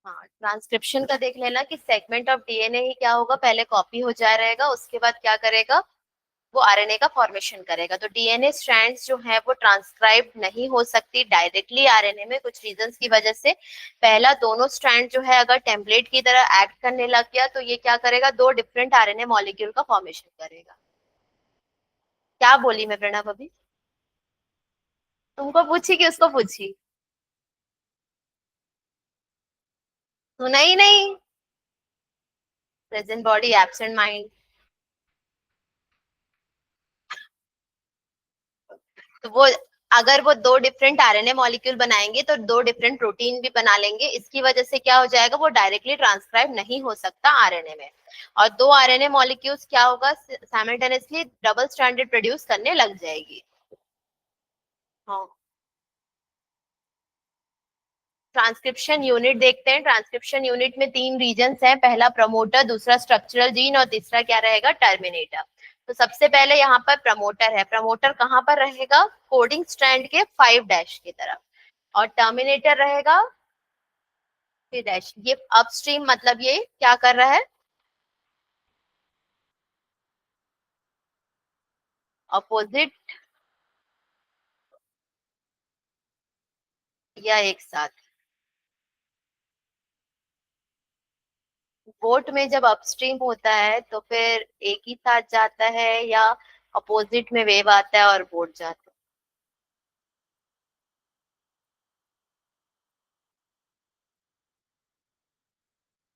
हाँ, ट्रांसक्रिप्शन का देख लेना कि सेगमेंट ऑफ डीएनए ही क्या होगा, पहले कॉपी हो जा रहेगा, उसके बाद क्या करेगा, वो आरएनए का फॉर्मेशन करेगा। तो डीएनए स्ट्रैंड्स जो है वो ट्रांसक्राइब नहीं हो सकती डायरेक्टली आरएनए में, कुछ रीजंस की वजह से। पहला, दोनों स्ट्रैंड जो है अगर टेम्पलेट की तरह एक्ट करने लग गया तो ये क्या करेगा, दो डिफरेंट आरएनए मॉलिक्यूल का फॉर्मेशन करेगा। क्या बोली मैं प्रणव अभी? तुमको पूछी कि उसको पूछी? सुना ही नहीं। Present body absent mind. तो वो, अगर वो दो डिफरेंट आरएनए मॉलिक्यूल बनाएंगे तो दो डिफरेंट प्रोटीन भी बना लेंगे, इसकी वजह से क्या हो जाएगा, वो डायरेक्टली ट्रांसक्राइब नहीं हो सकता आरएनए में। और दो आरएनए मॉलिक्यूल्स क्या होगा, साइमल्टेनियसली डबल स्ट्रैंडेड प्रोड्यूस करने लग जाएगी। हाँ, ट्रांसक्रिप्शन यूनिट देखते हैं। ट्रांसक्रिप्शन यूनिट में तीन रीजन्स हैं, पहला प्रमोटर, दूसरा स्ट्रक्चरल जीन और तीसरा क्या रहेगा, टर्मिनेटर। तो सबसे पहले यहाँ पर प्रमोटर है। प्रमोटर कहाँ पर रहेगा, कोडिंग स्ट्रैंड के 5' की तरफ। और टर्मिनेटर रहेगा 3'। ये अपस्ट्रीम, मतलब ये क्या कर रहा है, अपोजिट या एक साथ। बोट में जब अपस्ट्रीम होता है तो फिर एक ही साथ जाता है या अपोजिट में वेव आता है और बोट जाता है?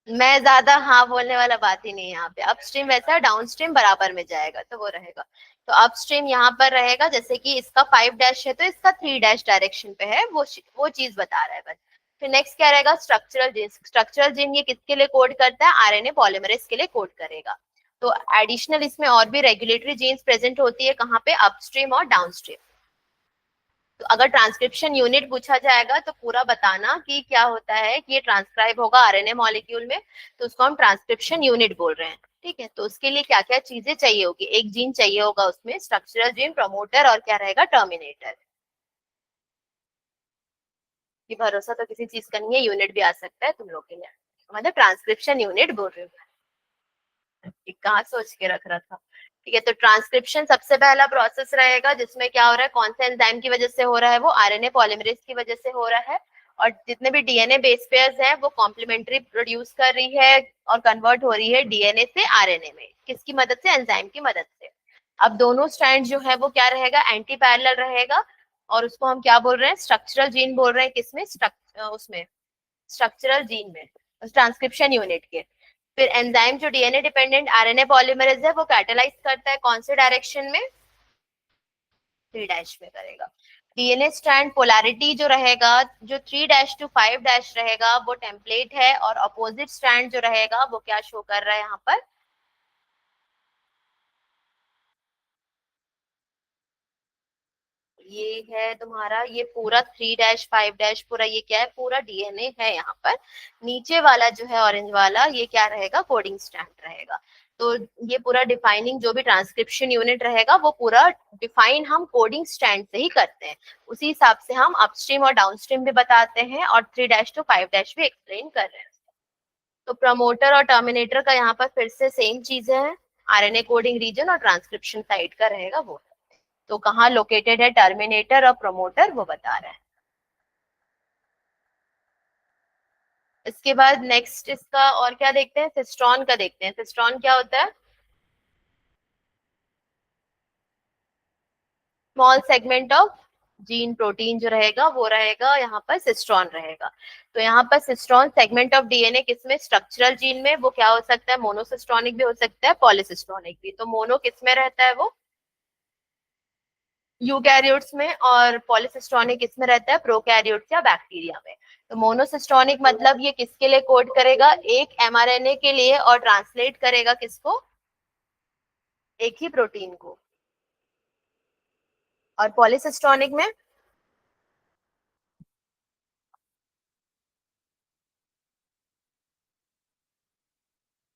मैं ज्यादा हाँ बोलने वाला बात ही नहीं है यहाँ पे। अपस्ट्रीम वैसा है, डाउनस्ट्रीम बराबर में जाएगा तो वो रहेगा। तो अपस्ट्रीम यहाँ पर रहेगा, जैसे कि इसका 5' है तो इसका 3' डायरेक्शन पे है, वो चीज बता रहा है बस। फिर नेक्स्ट क्या रहेगा, स्ट्रक्चरल जीन। स्ट्रक्चरल जीन ये किसके लिए कोड करता है, आरएनए पॉलीमरेज के लिए कोड करेगा। तो एडिशनल इसमें और भी रेगुलेटरी जीन्स प्रेजेंट होती है, कहाँ पे, अपस्ट्रीम और डाउनस्ट्रीम। तो अगर ट्रांसक्रिप्शन यूनिट पूछा जाएगा तो पूरा बताना कि क्या होता है, कि ये ट्रांसक्राइब होगा आरएनए मॉलिक्यूल में, तो उसको हम ट्रांसक्रिप्शन यूनिट बोल रहे हैं। ठीक है, तो उसके लिए क्या क्या चीजें चाहिए होगी, एक जीन चाहिए होगा उसमें, स्ट्रक्चरल जीन, प्रमोटर और क्या रहेगा, टर्मिनेटर। कि भरोसा तो किसी चीज का नहीं है, यूनिट भी आ सकता है तुम लोग के लिए, मतलब ट्रांसक्रिप्शन यूनिट बोल रही हूँ। कहाँ सोच के रख रहा था। ठीक है, तो ट्रांसक्रिप्शन सबसे पहला प्रोसेस रहेगा जिसमें क्या हो रहा है, कौन से एंजाइम की वजह से हो रहा है, वो आरएनए पॉलीमरेज की वजह से हो रहा है। और जितने भी डीएनए बेस पेयर्स हैं वो कॉम्प्लीमेंट्री प्रोड्यूस कर रही है और कन्वर्ट हो रही है डीएनए से आरएनए में, किसकी मदद से, एंजाइम की मदद से। अब दोनों स्ट्रैंड जो है वो क्या रहेगा, एंटी पैरेलल रहेगा। और उसको हम क्या बोल रहे हैं, स्ट्रक्चरल जीन बोल रहे हैं, किसमें, उसमें स्ट्रक्चरल जीन में, ट्रांसक्रिप्शन यूनिट के। फिर एंजाइम जो डीएनए डिपेंडेंट आरएनए पॉलीमरेज है वो कैटालाइज करता है कौन से डायरेक्शन में, 3' में करेगा। डीएनए स्ट्रैंड पोलैरिटी जो रहेगा, जो 3' to 5' रहेगा वो टेम्पलेट है, और अपोजिट स्ट्रैंड जो रहेगा वो क्या शो कर रहा है यहाँ पर, ये है तुम्हारा, ये पूरा 3' 5' पूरा ये क्या है, पूरा डीएनए है यहाँ पर। नीचे वाला जो है ऑरेंज वाला, ये क्या रहेगा, कोडिंग स्ट्रैंड रहेगा। तो ये पूरा डिफाइनिंग जो भी ट्रांसक्रिप्शन यूनिट रहेगा वो पूरा डिफाइन हम कोडिंग स्ट्रैंड से ही करते हैं। उसी हिसाब से हम अपस्ट्रीम और डाउनस्ट्रीम भी बताते हैं और 3' to 5' भी एक्सप्लेन कर रहे हैं। तो प्रमोटर और टर्मिनेटर का यहाँ पर फिर से सेम चीजें हैं, आरएनए कोडिंग रीजन और ट्रांसक्रिप्शन साइट का रहेगा वो। तो कहाँ लोकेटेड है टर्मिनेटर और प्रमोटर, वो बता रहा है। इसके बाद नेक्स्ट इसका और क्या देखते हैं, सिस्ट्रॉन का देखते हैं। सिस्ट्रॉन क्या होता है, small segment of gene protein जो रहेगा वो रहेगा यहाँ पर सिस्ट्रॉन रहेगा। तो यहाँ पर सिस्ट्रॉन सेगमेंट ऑफ डीएनए किसमें, स्ट्रक्चरल जीन में, वो क्या हो सकता है, मोनोसिस्ट्रॉनिक भी हो सकता है, पॉलीसिस्ट्रॉनिक भी। तो मोनो किसमें रहता है, वो यूकैरियोट्स में, और पॉलीसिस्ट्रॉनिक किसमें रहता है, प्रोकैरियोट्स या बैक्टीरिया में। तो मोनोसिस्ट्रॉनिक मतलब ये किसके लिए कोड करेगा, एक एमआरएनए के लिए, और ट्रांसलेट करेगा किसको, एक ही प्रोटीन को। और पॉलीसिस्ट्रॉनिक में,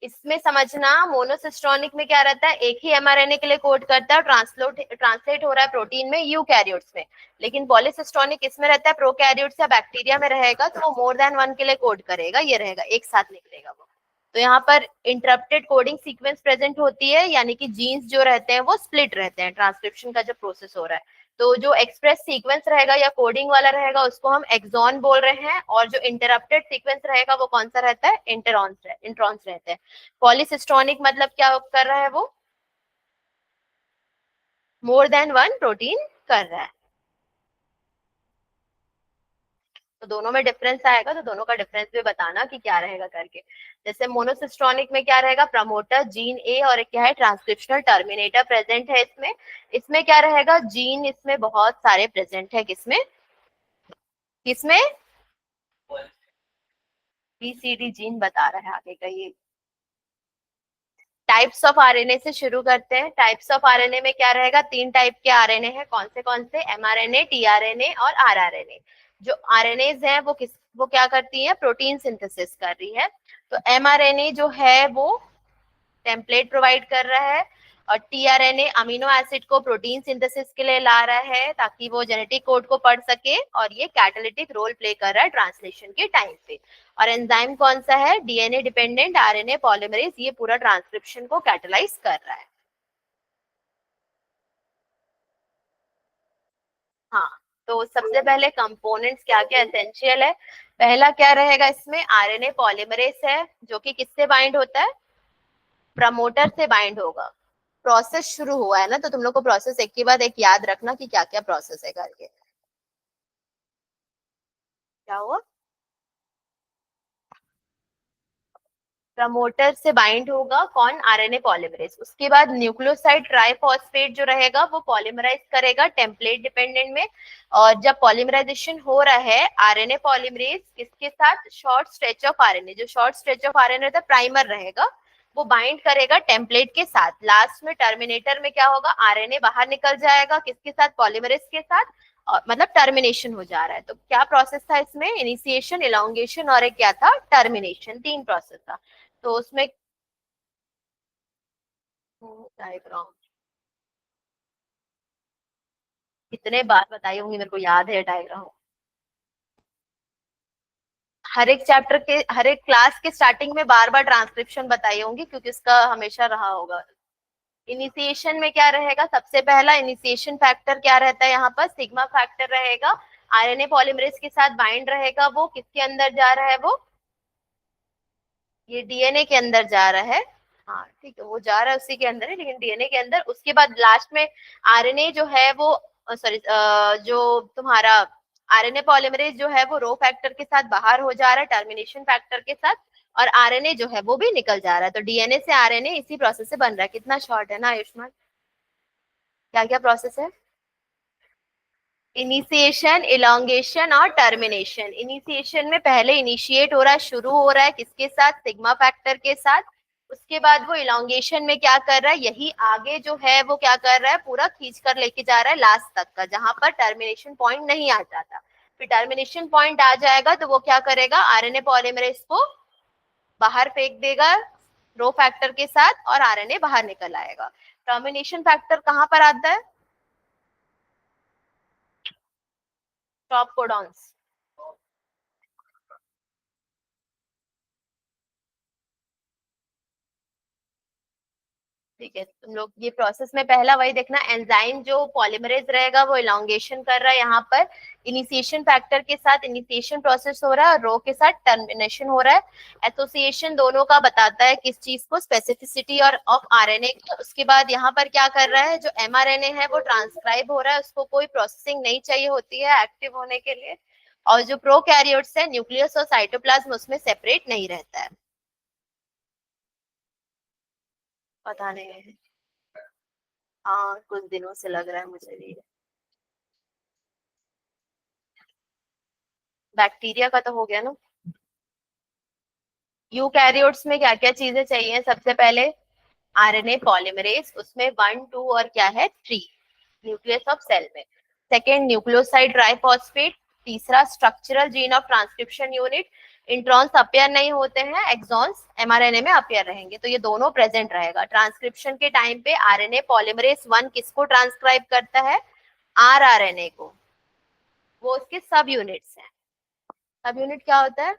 इसमें समझना, मोनोसिस्टोनिक में क्या रहता है, एक ही एमआरएनए के लिए कोड करता है, ट्रांसलेट हो रहा है प्रोटीन में, यूकैरियोट्स में। लेकिन पॉलीसिस्टोनिक इसमें रहता है, प्रोकैरियोट्स या बैक्टीरिया में रहेगा तो वो मोर देन वन के लिए कोड करेगा, ये रहेगा, एक साथ निकलेगा वो। तो यहाँ पर इंटरप्टेड कोडिंग सीक्वेंस प्रेजेंट होती है, यानी कि जीन्स जो रहते हैं वो स्प्लिट रहते हैं, ट्रांसक्रिप्शन का जो प्रोसेस हो रहा है। तो जो एक्सप्रेस सीक्वेंस रहेगा या कोडिंग वाला रहेगा उसको हम एक्सॉन बोल रहे हैं, और जो इंटरप्टेड सीक्वेंस रहेगा वो कौन सा रहता है, इंट्रॉन्स रहते हैं। पॉलीसिस्टोनिक मतलब क्या कर रहा है, वो मोर देन वन प्रोटीन कर रहा है। तो दोनों में डिफरेंस आएगा, तो दोनों का डिफरेंस भी बताना कि क्या रहेगा करके। जैसे मोनोसिस्टोनिक में क्या रहेगा, प्रमोटर जीन ए और क्या है, ट्रांसक्रिप्शनल टर्मिनेटर प्रेजेंट है इसमें। इसमें क्या रहेगा, जीन इसमें बहुत सारे प्रेजेंट है, किसमें किसमें, बीसीडी जीन बता रहा है आगे का ये। टाइप्स ऑफ आरएनए से शुरू करते हैं। टाइप्स ऑफ आरएनए में क्या रहेगा, तीन टाइप के आरएनए हैं, कौन से, एमआरएनए, टीआरएनए और आरआरएनए। जो आरएनएज हैं वो क्या करती है, प्रोटीन सिंथेसिस कर रही है। तो एमआरएनए जो है वो टेम्पलेट प्रोवाइड कर रहा है, और टीआरएनए अमीनो एसिड को प्रोटीन सिंथेसिस के लिए ला रहा है ताकि वो जेनेटिक कोड को पढ़ सके, और ये कैटालिटिक रोल प्ले कर रहा है ट्रांसलेशन के टाइम पे। और एंजाइम कौन सा है, डीएनए डिपेंडेंट आरएनए पॉलीमरेज, ये पूरा ट्रांसक्रिप्शन को कैटलाइज कर रहा है। हाँ, तो सबसे पहले कंपोनेंट्स क्या क्या एसेंशियल है। पहला क्या रहेगा इसमें, आरएनए पॉलीमरेज है, जो कि किससे बाइंड होता है, प्रमोटर से बाइंड होगा। प्रोसेस शुरू हुआ है ना, तो तुम लोग को प्रोसेस एक के बाद एक याद रखना कि क्या क्या प्रोसेस है करके। क्या हुआ, प्रमोटर से बाइंड होगा कौन, आरएनए पॉलीमरेज। उसके बाद न्यूक्लियोसाइड ट्राइफॉस्फेट जो रहेगा वो पॉलीमराइज करेगा टेम्पलेट डिपेंडेंट में। और जब पॉलीमराइजेशन हो रहा है, आरएनए पॉलीमरेज किसके साथ, शॉर्ट स्ट्रेच ऑफ आरएनए, जो शॉर्ट स्ट्रेच ऑफ आरएनए रहता है प्राइमर रहेगा, वो बाइंड करेगा टेम्पलेट के साथ। लास्ट में टर्मिनेटर में क्या होगा, आरएनए बाहर निकल जाएगा, किसके साथ, पॉलीमरेज के साथ, और मतलब टर्मिनेशन हो जा रहा है। तो क्या प्रोसेस था इसमें, इनिशिएशन, इलांगेशन और एक क्या था, टर्मिनेशन, तीन प्रोसेस था। तो उसमें डायग्राम कितने बार बताई होंगी, मेरे को याद है डायग्राम। हर एक चैप्टर के, हर एक क्लास के स्टार्टिंग में बार बार ट्रांसक्रिप्शन बताई होंगी, क्योंकि इसका हमेशा रहा होगा। इनिशिएशन में क्या रहेगा, सबसे पहला इनिशिएशन फैक्टर क्या रहता है, यहाँ पर सिग्मा फैक्टर रहेगा। आरएनए पॉलीमरेज के साथ बाइंड रहेगा, वो किसके अंदर जा रहा है, वो ये डीएनए के अंदर जा रहा है। हाँ ठीक है, वो जा रहा है उसी के अंदर है, लेकिन डीएनए के अंदर। उसके बाद लास्ट में आरएनए जो है वो, सॉरी, जो तुम्हारा आरएनए पॉलीमरेज जो है वो रो फैक्टर के साथ बाहर हो जा रहा है, टर्मिनेशन फैक्टर के साथ, और आरएनए जो है वो भी निकल जा रहा है। तो डीएनए से आरएनए इसी प्रोसेस से बन रहा है। कितना शॉर्ट है ना आयुष्मान, क्या क्या प्रोसेस है, इनिशिएशन, इलांगेशन और टर्मिनेशन। इनिशिएशन में पहले इनिशिएट हो रहा है, शुरू हो रहा है किसके साथ, सिग्मा फैक्टर के साथ। उसके बाद वो इलांगेशन में क्या कर रहा है, यही आगे जो है वो क्या कर रहा है, पूरा खींच कर लेके जा रहा है लास्ट तक का, जहां पर टर्मिनेशन पॉइंट नहीं आ जाता। फिर टर्मिनेशन पॉइंट आ जाएगा तो वो क्या करेगा, आरएनए पॉलीमरेज को बाहर फेंक देगा रो फैक्टर के साथ, और आरएनए बाहर निकल आएगा। टर्मिनेशन फैक्टर कहाँ पर आता है, टॉप कोडॉन्स। ठीक है, तुम लोग ये प्रोसेस में पहला वही देखना, एंजाइम जो पॉलीमरेज रहेगा वो इलांगेशन कर रहा है, यहाँ पर इनिशिएशन फैक्टर के साथ इनिशिएशन प्रोसेस हो रहा है, और रो के साथ टर्मिनेशन हो रहा है। एसोसिएशन दोनों का बताता है किस चीज को, स्पेसिफिसिटी और ऑफ आरएनए। उसके बाद यहाँ पर क्या कर रहा है, जो एमआरएनए है वो ट्रांसक्राइब हो रहा है, उसको कोई प्रोसेसिंग नहीं चाहिए होती है एक्टिव होने के लिए। और जो प्रोकैरियोट्स है, न्यूक्लियस और साइटोप्लाज्म उसमें सेपरेट नहीं रहता है। पता नहीं है, हाँ कुछ दिनों से लग रहा है मुझे भी। बैक्टीरिया का तो हो गया ना। यूकैरियोट्स में क्या क्या चीजें चाहिए, सबसे पहले आरएनए पॉलीमरेज, उसमें 1 2 और क्या है 3, न्यूक्लियस ऑफ सेल में। सेकेंड न्यूक्लियोसाइड ट्राइफॉस्फेट, तीसरा structural gene of transcription unit, introns appear नहीं होते हैं, एक्सॉन्स एमआरएनए में अपेयर रहेंगे, तो ये दोनों प्रेजेंट रहेगा। ट्रांसक्रिप्शन के टाइम पे आरएनए पॉलीमरेज 1 किसको ट्रांसक्राइब करता है, आरआरएनए को, वो उसके सब यूनिट्स हैं। सब यूनिट क्या होता है,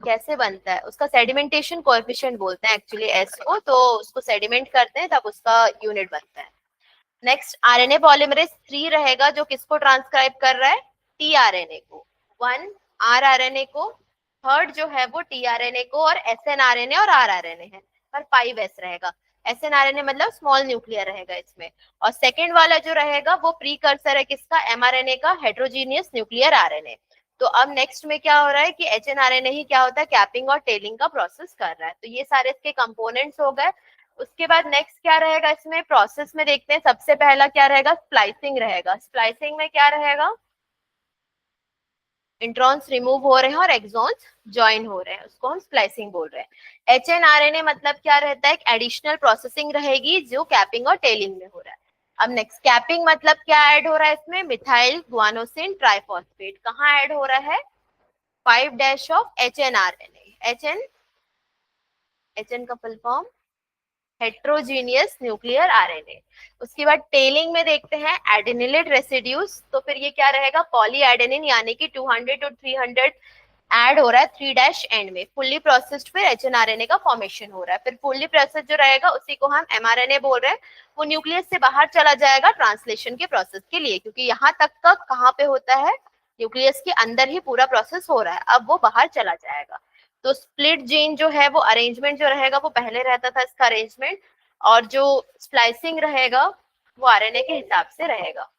कैसे बनता है, उसका सेडिमेंटेशन कोएफिशिएंट बोलते हैं एक्चुअली एस को, तो उसको सेडिमेंट करते हैं तब उसका यूनिट बनता है। नेक्स्ट आरएनए पॉलीमरेज 3 रहेगा, जो किसको ट्रांसक्राइब कर रहा है, टीआरएनए को, 1 आरआरएनए को, थर्ड जो है वो टीआरएनए को, और एसएनआरएनए और आरआरएनए है, पर 5s रहेगा। एसएनआरएनए मतलब स्मॉल न्यूक्लियर रहेगा इसमें, और सेकेंड वाला जो रहेगा वो प्रीकर्सर है किसका, एमआरएनए का, हेट्रोजीनियस न्यूक्लियर आरएनए। तो अब नेक्स्ट में क्या हो रहा है कि एचएनआरएनए ही क्या होता है, कैपिंग और टेलिंग का प्रोसेस कर रहा है। तो ये सारे इसके कंपोनेंट्स हो गए। उसके बाद नेक्स्ट क्या रहेगा इसमें, प्रोसेस में देखते हैं, सबसे पहला क्या रहेगा, स्प्लाइसिंग रहेगा। स्प्लाइसिंग में क्या रहेगा, इंट्रॉन्स रिमूव हो रहे हैं और एक्सॉन्स ज्वाइन हो रहे हैं, उसको हम स्प्लाइसिंग बोल रहे हैं। एचएनआरएनए मतलब क्या रहता है, एक एडिशनल प्रोसेसिंग रहेगी जो कैपिंग और टेलिंग में हो रहा है। अब नेक्स्ट कैपिंग मतलब क्या ऐड हो रहा है इसमें, मिथाइल गुआनोसिन ट्राइफॉस्फेट, कहाँ ऐड हो रहा है, 5' ऑफ एचएनआरएनए। एचएन का full form heterogeneous nuclear RNA. उसके बाद टेलिंग में देखते हैं एडेनिलेट रेसिड्यूज, तो फिर ये क्या रहेगा, पॉली एडेनिन, यानी कि 200 to 300 ऐड हो रहा है 3' एंड में। फुल्ली प्रोसेस्ड फिर एचएनआरएनए का फॉर्मेशन हो रहा है। फिर फुल्ली प्रोसेस्ड जो रहेगा उसी को हम एमआरएनए बोल रहे हैं, वो न्यूक्लियस से बाहर चला जाएगा ट्रांसलेशन के प्रोसेस के लिए, क्योंकि यहाँ तक का कहाँ पे होता है, न्यूक्लियस के अंदर ही पूरा प्रोसेस हो रहा है, अब वो बाहर चला जाएगा। तो स्प्लिट जीन जो है वो अरेंजमेंट जो रहेगा वो पहले रहता था इसका अरेंजमेंट, और जो स्प्लाइसिंग रहेगा वो आरएनए के हिसाब से रहेगा।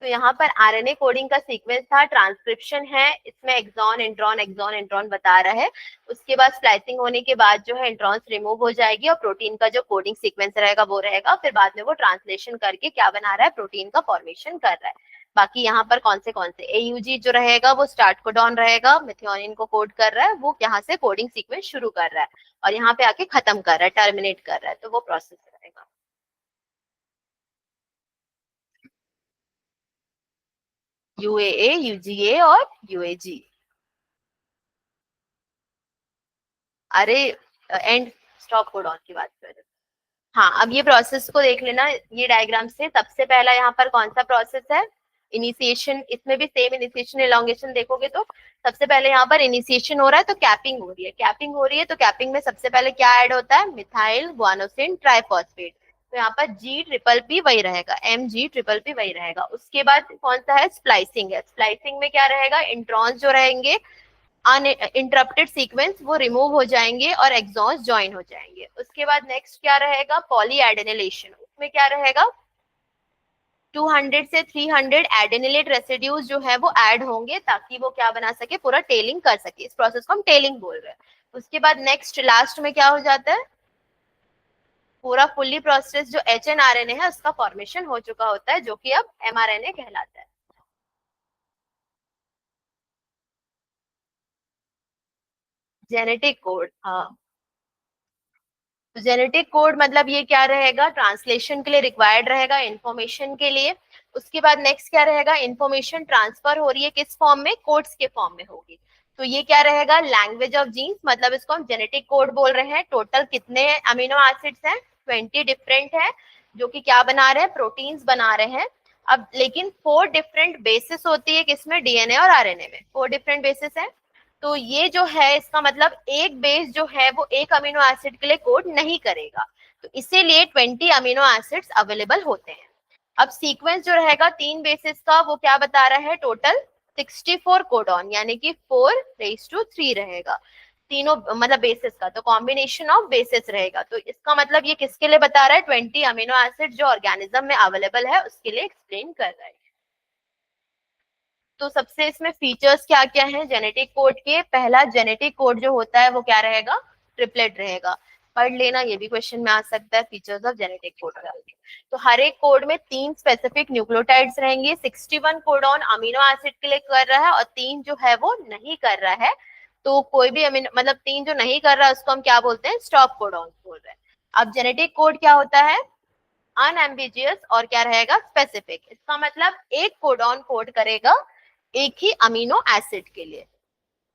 तो यहाँ पर आरएनए कोडिंग का सीक्वेंस था, ट्रांसक्रिप्शन है, इसमें एक्सॉन इंट्रॉन बता रहा है। उसके बाद स्प्लाइसिंग होने के बाद जो है इंट्रॉन्स रिमूव हो जाएगी और प्रोटीन का जो कोडिंग सीक्वेंस रहेगा वो रहेगा। फिर बाद में वो ट्रांसलेशन करके क्या बना रहा है, प्रोटीन का फॉर्मेशन कर रहा है। बाकी यहाँ पर कौन से एयूजी जो रहेगा वो स्टार्ट कोडॉन रहेगा, मेथियोनिन को कोड कर रहा है, वो यहाँ से कोडिंग सीक्वेंस शुरू कर रहा है और यहाँ पे आके खत्म कर रहा है, टर्मिनेट कर रहा है, तो वो प्रोसेस रहेगा। यूएए, यूजीए और यूएजी। अरे एंड स्टॉप कोडॉन की बात कर रहे। हाँ, अब ये प्रोसेस को देख लेना ये डायग्राम से। सबसे पहला यहाँ पर कौन सा प्रोसेस है, इनिशिएशन, इसमें भी सेम इनिशिएशन एलोंगेशन देखोगे तो सबसे पहले यहाँ पर इनिशिएशन हो रहा है, तो कैपिंग हो रही है। कैपिंग हो रही है तो कैपिंग में सबसे पहले क्या ऐड होता है, मिथाइल गुआनोसिन ट्राइफॉस्फेट, तो यहाँ पर G+P वही रहेगा, MG+P वही रहेगा। उसके बाद कौन सा है, स्प्लाइसिंग है। स्प्लाइसिंग में क्या रहेगा, इंट्रॉन्स जो रहेंगे अनइंटरप्टेड सीक्वेंस वो रिमूव हो जाएंगे और एक्सॉन्स ज्वाइन हो जाएंगे। उसके बाद नेक्स्ट क्या रहेगा, पॉली एडेनिलेशन, उसमें क्या रहेगा, 200 से 300 एडेनिलेट रेसिड्यूज जो है वो ऐड होंगे ताकि वो क्या बना सके, पूरा टेलिंग कर सके। इस प्रोसेस को हम टेलिंग बोल रहे हैं। उसके बाद नेक्स्ट लास्ट में क्या हो जाता है, पूरा फुल्ली प्रोसेस जो एचएनआरएनए है उसका फॉर्मेशन हो चुका होता है, जो कि अब एमआरएनए कहलाता है। जेनेटिक कोड, हाँ, तो जेनेटिक कोड मतलब ये क्या रहेगा, ट्रांसलेशन के लिए रिक्वायर्ड रहेगा, इंफॉर्मेशन के लिए। उसके बाद नेक्स्ट क्या रहेगा, इंफॉर्मेशन ट्रांसफर हो रही है किस फॉर्म में, कोड्स के फॉर्म में होगी, तो ये क्या रहेगा, लैंग्वेज ऑफ जीन्स, मतलब इसको हम जेनेटिक कोड बोल रहे हैं। टोटल कितने अमीनो एसिड्स हैं, 20 डिफरेंट है, जो कि क्या बना रहे हैं, प्रोटीन्स बना रहे हैं। अब लेकिन 4 डिफरेंट बेसिस होती है किसमें, डीएनए और आरएनए में 4 डिफरेंट बेसिस है। तो ये जो है इसका मतलब एक बेस जो है वो एक अमीनो एसिड के लिए कोड नहीं करेगा, तो इसीलिए 20 अमीनो एसिड्स अवेलेबल होते हैं। अब सीक्वेंस जो रहेगा 3 बेसिस का वो क्या बता रहा है, टोटल 64 कोडॉन, यानी कि 4⁻³ रहेगा तीनों मतलब बेसिस का, तो कॉम्बिनेशन ऑफ बेसिस रहेगा। तो इसका मतलब ये किसके लिए बता रहा है, 20 अमीनो एसिड जो ऑर्गेनिज्म में अवेलेबल है उसके लिए एक्सप्लेन कर रहा है। तो सबसे इसमें फीचर्स क्या क्या हैं जेनेटिक कोड के, पहला जेनेटिक कोड जो होता है वो क्या रहेगा, ट्रिपलेट रहेगा। पढ़ लेना, ये भी क्वेश्चन में आ सकता है, फीचर्स ऑफ जेनेटिक कोड का। तो हर एक कोड में 3 स्पेसिफिक न्यूक्लियोटाइड्स रहेंगे, 61 कोडॉन अमीनो एसिड के लिए कर रहा है और 3 जो है वो नहीं कर रहा है, तो कोई भी अमीनो मतलब 3 जो नहीं कर रहा है उसको हम क्या बोलते हैं, स्टॉप कोडॉन बोल रहे हैं। अब जेनेटिक कोड क्या होता है, अनएम्बिजियस और क्या रहेगा, स्पेसिफिक। इसका मतलब एक कोडॉन कोड करेगा एक ही अमीनो एसिड के लिए।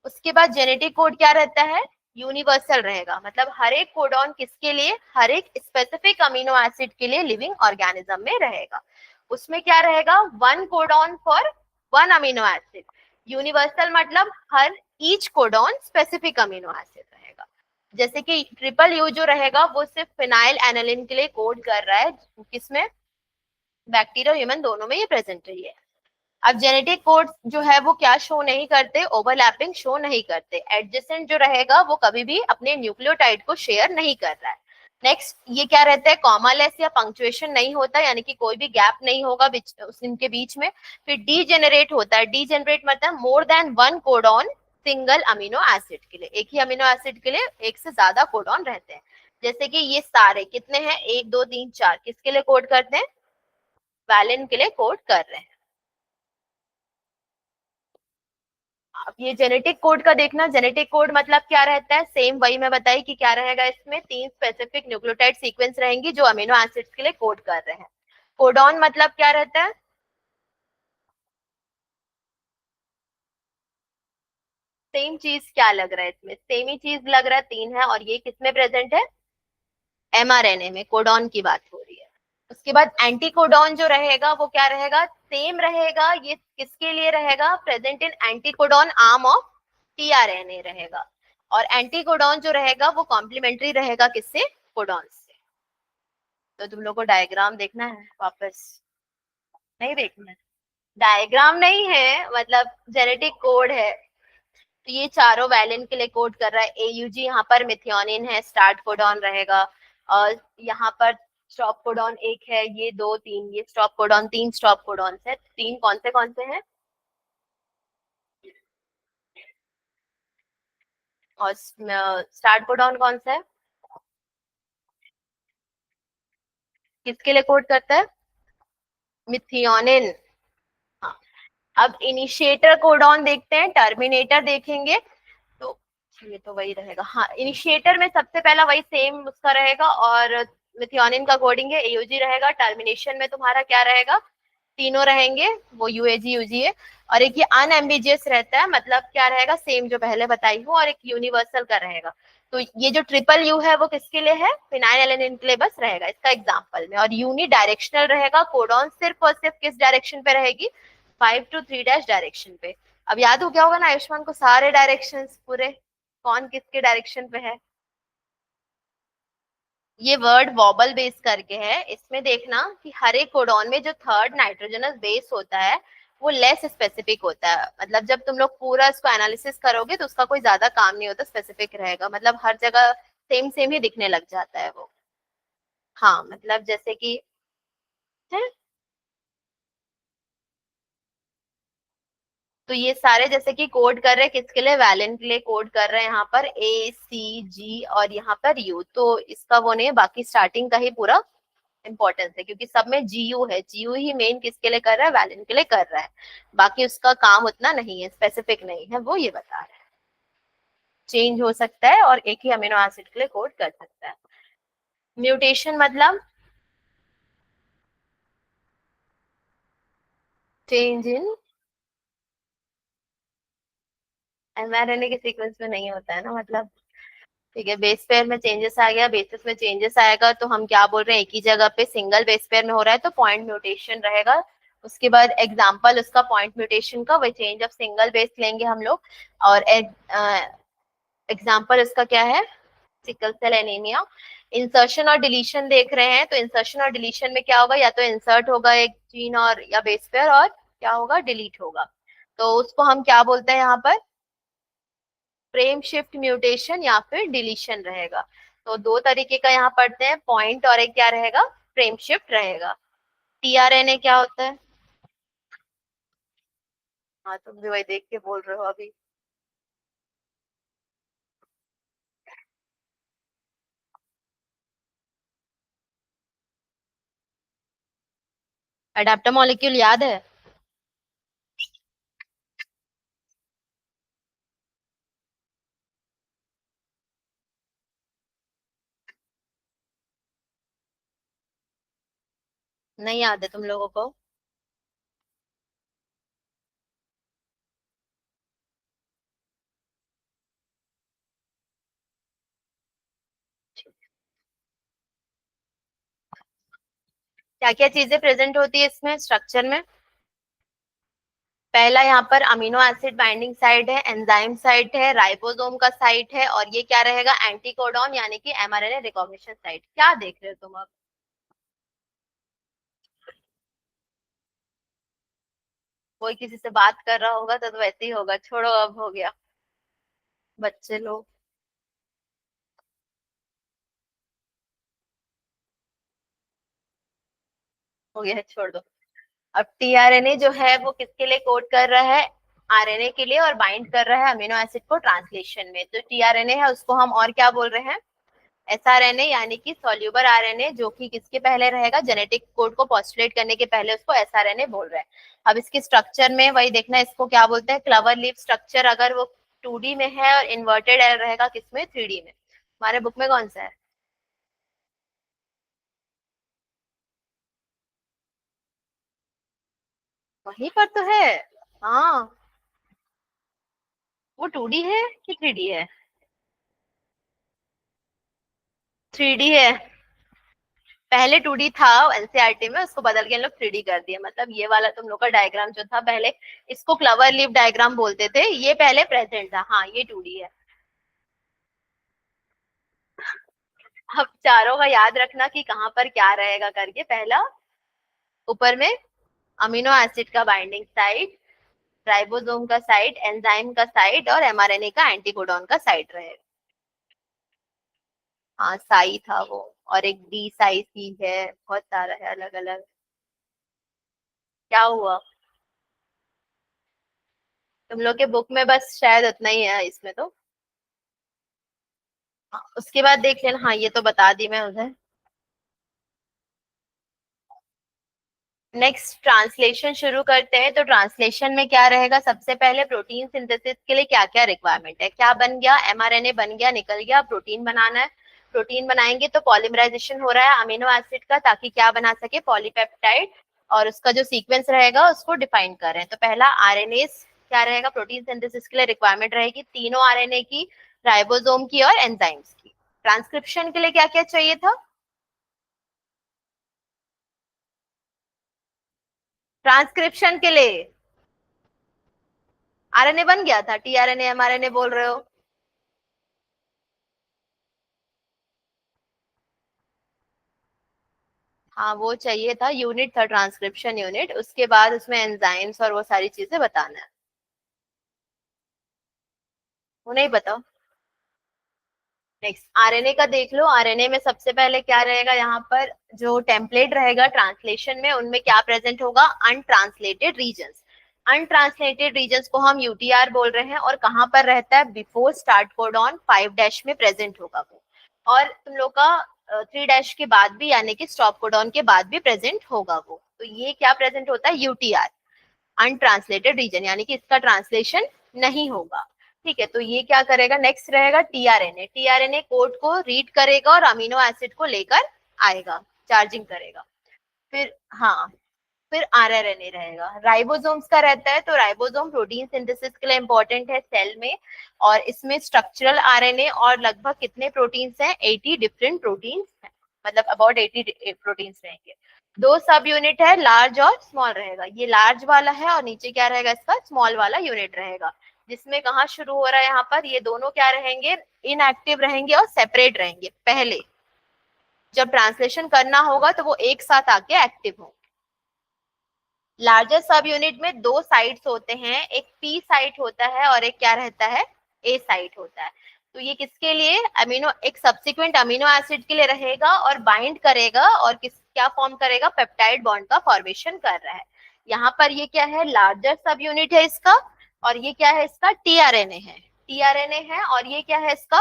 उसके बाद जेनेटिक कोड क्या रहता है, यूनिवर्सल रहेगा, मतलब हर एक कोडॉन किसके लिए, हर एक स्पेसिफिक अमीनो एसिड के लिए लिविंग ऑर्गेनिज्म में रहेगा। उसमें क्या रहेगा, one codon for one amino acid. Universal मतलब हर each codon specific amino acid रहेगा। जैसे कि ट्रिपल यू जो रहेगा वो सिर्फ फिनाइल एनालिन के लिए कोड कर रहा है, किसमें, बैक्टीरिया ह्यूमन दोनों में ये प्रेजेंट रही है। अब जेनेटिक कोड जो है वो क्या शो नहीं करते, ओवरलैपिंग शो नहीं करते। एडजेसेंट जो रहेगा वो कभी भी अपने न्यूक्लियोटाइड को शेयर नहीं कर रहा है। नेक्स्ट ये क्या रहता है, कॉमालेस या पंक्चुएशन नहीं होता, यानी कि कोई भी गैप नहीं होगा इनके बीच में। फिर डीजेनरेट होता है, डीजेनरेट मतलब more than one codon single amino acid के लिए, एक ही अमीनो एसिड के लिए एक से ज्यादा कोडॉन रहते हैं। जैसे कि ये सारे कितने हैं, 1 2 3 4, किसके लिए कोड करते हैं, वैलेन के लिए कोड कर रहे हैं। अब ये जेनेटिक कोड का देखना, जेनेटिक कोड मतलब क्या रहता है, सेम वही मैं बताई कि क्या रहेगा, इसमें 3 स्पेसिफिक न्यूक्लियोटाइड सीक्वेंस रहेंगी जो अमीनो एसिड्स के लिए कोड कर रहे हैं। कोडॉन मतलब क्या रहता है, सेम चीज क्या लग रहा है इसमें, सेम ही चीज लग रहा है, 3 है, और ये किसमें प्रेजेंट है, एमआरएनए में, कोडॉन की बात हो रही है। उसके बाद एंटी कोडॉन जो रहेगा वो क्या रहेगा, सेम रहेगा, ये किसके लिए रहेगा, present in anti codon arm of tRNA रहेगा। और एंटी कोडॉन जो रहेगा वो कॉम्प्लीमेंट्री रहेगा किससे, कोडॉन से। तो तुम लोग को डायग्राम देखना है वापस, नहीं देखना है, डायग्राम नहीं है, मतलब जेनेटिक कोड है। तो ये चारों वैलेंट के लिए कोड कर रहा है, एयूजी यहाँ पर मिथियोनिन है, स्टार्ट कोडॉन रहेगा। और यहाँ पर स्टॉप कोडॉन एक है, ये 2 3, ये स्टॉप कोडॉन, 3 स्टॉप कोडॉन है। 3 कौन से हैं, और स्टार्ट कोडॉन कौन सा है, किसके लिए कोड करता है, मिथियोनिन। हाँ। अब इनिशिएटर कोडॉन देखते हैं, टर्मिनेटर देखेंगे। तो ये तो वही रहेगा, हाँ, इनिशिएटर में सबसे पहला वही सेम उसका रहेगा, और मिथियोनिन का कोडिंग है, एयूजी रहेगा। टर्मिनेशन में तुम्हारा क्या रहेगा, तीनों रहेंगे, वो यूएजी यूजी है। और एक ये अनएम्बिजियस रहता है, मतलब क्या रहेगा, सेम जो पहले बताई हूँ, और एक यूनिवर्सल का रहेगा। तो ये जो ट्रिपल यू है वो किसके लिए है, फिनाइल एलेनिन के लिए बस रहेगा इसका एग्जाम्पल में। और यूनि डायरेक्शनल रहेगा, कोडॉन सिर्फ और सिर्फ किस डायरेक्शन पे रहेगी, 5 to 3 डायरेक्शन पे। अब याद हो गया होगा ना आयुष्मान को सारे डायरेक्शन पूरे, कौन किसके डायरेक्शन पे है। ये वर्ड वॉबल बेस करके है, इसमें देखना कि हर एक कोडॉन में जो थर्ड नाइट्रोजनस बेस होता है वो लेस स्पेसिफिक होता है। मतलब जब तुम लोग पूरा इसको एनालिसिस करोगे तो उसका कोई ज्यादा काम नहीं होता, स्पेसिफिक रहेगा, मतलब हर जगह सेम सेम ही दिखने लग जाता है वो। हाँ, मतलब जैसे कि है, तो ये सारे जैसे कि कोड कर रहे हैं किसके लिए, वैलेंट के लिए कोड कर रहे हैं, यहाँ पर ए सी जी और यहाँ पर यू। तो इसका वो नहीं है, बाकी स्टार्टिंग का ही पूरा इंपॉर्टेंस है, क्योंकि सब में जीयू है, जीयू ही मेन किसके लिए कर रहा है, वैलेंट के लिए कर रहा है। बाकी उसका काम उतना नहीं है, स्पेसिफिक नहीं है, वो ये बता रहा है। चेंज हो सकता है और एक ही अमीनो एसिड के लिए कोड कर सकता है। म्यूटेशन मतलब चेंज इन एमआरएनए के सीक्वेंस में नहीं होता है ना, मतलब ठीक है, बेस पेयर में चेंजेस आ गया, बेसिस में चेंजेस आएगा, तो हम क्या बोल रहे हैं, एक ही जगह पे सिंगल बेस पेयर में हो रहा है तो पॉइंट म्यूटेशन रहेगा। उसके बाद एग्जाम्पल उसका पॉइंट म्यूटेशन का, वही चेंज ऑफ सिंगल बेस लेंगे हम लोग। और एग्जाम्पल इसका क्या है, सिकल सेल एनीमिया। इंसर्शन और डिलीशन देख रहे हैं, तो इंसर्शन और डिलीशन में क्या होगा, या तो इंसर्ट होगा एक जीन और या बेस पेयर, और क्या होगा, डिलीट होगा। तो उसको हम क्या बोलते हैं यहाँ पर, फ्रेम शिफ्ट म्यूटेशन या फिर डिलीशन रहेगा। तो दो तरीके का यहाँ पढ़ते हैं, पॉइंट और एक क्या रहेगा, फ्रेम शिफ्ट रहेगा। टीआरएनए क्या होता है, हाँ तुम भी वही देख के बोल रहे हो अभी। अडेप्टर मॉलिक्यूल याद है, नहीं याद है तुम लोगों को? क्या क्या चीजें प्रेजेंट होती है इसमें स्ट्रक्चर में? पहला यहाँ पर अमीनो एसिड बाइंडिंग साइट है, एंजाइम साइट है, राइबोसोम का साइट है, और ये क्या रहेगा, एंटीकोडॉन यानी कि एमआरएनए रिकॉग्निशन साइट। क्या देख रहे हो तुम अब? कोई किसी से बात कर रहा होगा तो वैसे ही होगा, छोड़ो अब हो गया। बच्चे लोग। हो गया है, छोड़ दो। अब टीआरएनए जो है वो किसके लिए कोड कर रहा है? आरएनए के लिए, और बाइंड कर रहा है अमीनो एसिड को ट्रांसलेशन में। तो टीआरएनए है उसको हम और क्या बोल रहे हैं? एसआरएनए, यानी कि सोल्यूबल आरएनए, जो कि किसके पहले रहेगा, जेनेटिक कोड को पॉस्टुलेट करने के पहले उसको एसआरएनए बोल रहे हैं। अब इसके स्ट्रक्चर में वही देखना, इसको क्या बोलते हैं, क्लवर लीफ स्ट्रक्चर। अगर वो 2D में है और इन्वर्टेड एल रहेगा किसमें, 3D में। हमारे बुक में कौन सा है? वहीं पर तो है। हाँ। वो 2D है कि 3D है? 3D है। पहले 2D था एनसीईआरटी में, उसको बदल के इन लोग 3D कर दिया। मतलब ये वाला तुम लोग का डायग्राम जो था पहले, इसको क्लवर लीफ डायग्राम बोलते थे, ये पहले प्रेजेंट था। हाँ, ये 2D है। अब चारों का याद रखना कि कहाँ पर क्या रहेगा करके। पहला, ऊपर में अमीनो एसिड का बाइंडिंग साइट, राइबोसोम का साइट, एंजाइम का साइट, और एमआरएनए का एंटीकोडॉन का साइट रहेगा। हाँ, साई था वो। और एक डी साई सी है, बहुत सारा है अलग अलग। क्या हुआ? तुम लोग के बुक में बस शायद उतना ही है, इसमें तो। हाँ, उसके बाद देख लेना। हाँ, ये तो बता दी मैं उधर। नेक्स्ट ट्रांसलेशन शुरू करते हैं। तो ट्रांसलेशन में क्या रहेगा, सबसे पहले प्रोटीन सिंथेसिस के लिए क्या क्या रिक्वायरमेंट है, क्या बन गया, एमआरएनए बन गया, निकल गया, प्रोटीन बनाना है। प्रोटीन बनाएंगे तो पॉलीमराइजेशन हो रहा है अमीनो एसिड का, ताकि क्या बना सके, पॉलीपेप्टाइड। और उसका जो सीक्वेंस रहेगा उसको डिफाइन कर रहे हैं। तो पहला आरएनए क्या रहेगा, प्रोटीन सिंथेसिस के लिए रिक्वायरमेंट रहेगी तीनों आरएनए की, राइबोसोम की और एंजाइम्स की। ट्रांसक्रिप्शन के लिए क्या क्या चाहिए था? ट्रांसक्रिप्शन के लिए आरएनए बन गया था, टीआरएनए एमआरएनए बोल रहे हो? हाँ, वो चाहिए था, यूनिट था ट्रांसक्रिप्शन यूनिट। उसके बाद उसमें एंजाइम्स और वो सारी चीजें बताना है। वो नहीं बताओ। नेक्स्ट आरएनए का देख लो। आरएनए में सबसे पहले क्या रहेगा, यहाँ पर जो टेम्पलेट रहेगा ट्रांसलेशन में, उनमें क्या प्रेजेंट होगा, अनट्रांसलेटेड रीजन्स। अनट्रांसलेटेड रीजन्स को हम यूटीआर बोल रहे हैं, और कहाँ पर रहता है, बिफोर स्टार्ट कोडॉन 5 डैश में प्रेजेंट होगा वो। और तुम लोग का 3 डैश के बाद भी, यानी कि स्टॉप कोडॉन के बाद भी प्रेजेंट होगा वो। तो ये क्या प्रेजेंट होता है, यूटीआर, अनट्रांसलेटेड रीजन, यानी कि इसका ट्रांसलेशन नहीं होगा। ठीक है, तो ये क्या करेगा, नेक्स्ट रहेगा टीआरएनए। टीआरएनए कोड को रीड करेगा और अमीनो एसिड को लेकर आएगा, चार्जिंग करेगा। फिर हाँ, फिर आरआरएनए रहेगा। राइबोसोम्स का रहता है, तो राइबोसोम प्रोटीन सिंथेसिस के लिए इंपॉर्टेंट है सेल में। और इसमें स्ट्रक्चरल आरएनए और लगभग कितने प्रोटीन्स हैं, 80 डिफरेंट प्रोटीन्स हैं। मतलब अबाउट 80 प्रोटीन्स रहेंगे। दो सब यूनिट है, लार्ज और स्मॉल रहेगा। ये लार्ज वाला है और नीचे क्या रहेगा, इसका स्मॉल वाला यूनिट रहेगा। जिसमें कहाँ शुरू हो रहा है, यहाँ पर ये दोनों क्या रहेंगे, इनएक्टिव रहेंगे और सेपरेट रहेंगे। पहले जब ट्रांसलेशन करना होगा तो वो एक साथ आके एक्टिव होंगे। लार्जर सब यूनिट में दो साइट्स होते हैं, एक पी साइट होता है और एक क्या रहता है, ए साइट होता है। तो ये किसके लिए, अमीनो, एक सब्सिक्वेंट अमीनो एसिड के लिए रहेगा और बाइंड करेगा और किस क्या फॉर्म करेगा, पेप्टाइड बॉन्ड का फॉर्मेशन कर रहा है। यहाँ पर ये क्या है, लार्जर सब यूनिट है इसका। और ये क्या है, इसका टीआरएनए है। टीआरएनए है और ये क्या है, इसका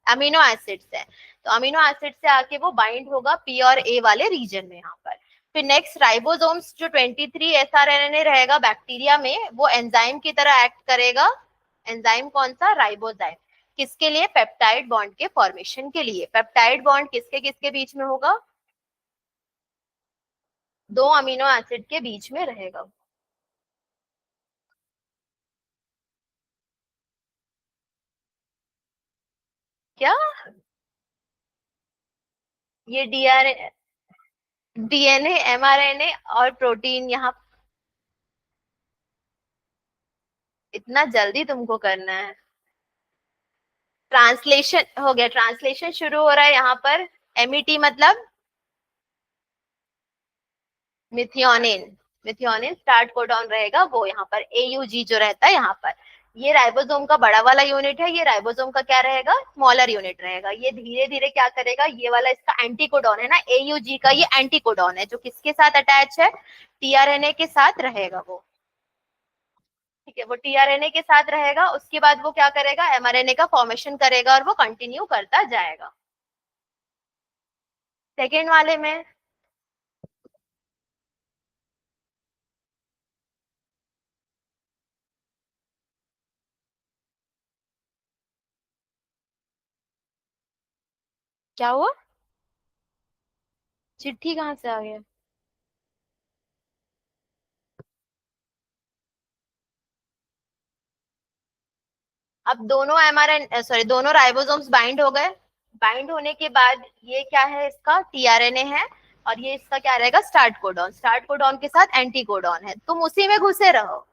अमीनो एसिड्स है। तो अमीनो एसिड से आके वो बाइंड होगा पी और ए वाले रीजन में यहाँ पर। फिर नेक्स्ट राइबोसोम्स जो 23 एसआरएनए रहेगा बैक्टीरिया में, वो एंजाइम की तरह एक्ट करेगा। एंजाइम कौन सा, राइबोजाइम। किसके लिए, पेप्टाइड बॉन्ड के फॉर्मेशन के लिए। पेप्टाइड बॉन्ड किसके किसके बीच में होगा, दो अमीनो एसिड के बीच में रहेगा। क्या? ये डीएनए, एमआरएनए और प्रोटीन यहाँ। इतना जल्दी तुमको करना है? ट्रांसलेशन हो गया, ट्रांसलेशन शुरू हो रहा है यहाँ पर। एमईटी मतलब मिथियोनिन। मिथियोनिन स्टार्ट कोडॉन रहेगा वो यहाँ पर, एयूजी जो रहता है यहाँ पर। ये राइबोसोम का बड़ा वाला यूनिट है, ये राइबोसोम का क्या रहेगा, स्मॉलर यूनिट रहेगा। ये धीरे धीरे क्या करेगा, ये वाला इसका एंटी कोडॉन है ना एयूजी का, ये एंटी कोडॉन है जो किसके साथ अटैच है, टीआरएनए के साथ रहेगा वो। ठीक है, वो टीआरएनए के साथ रहेगा, उसके बाद वो क्या करेगा, एमआरएनए का फॉर्मेशन करेगा और वो कंटिन्यू करता जाएगा। सेकेंड वाले में क्या हुआ? चिट्ठी कहाँ से आ गया? अब दोनों एमआरएन सॉरी दोनों राइबोसोम्स बाइंड हो गए। बाइंड होने के बाद ये क्या है, इसका टीआरएनए है, और ये इसका क्या रहेगा, स्टार्ट कोडॉन। स्टार्ट कोडॉन के साथ एंटी कोडॉन है, तुम उसी में घुसे रहो।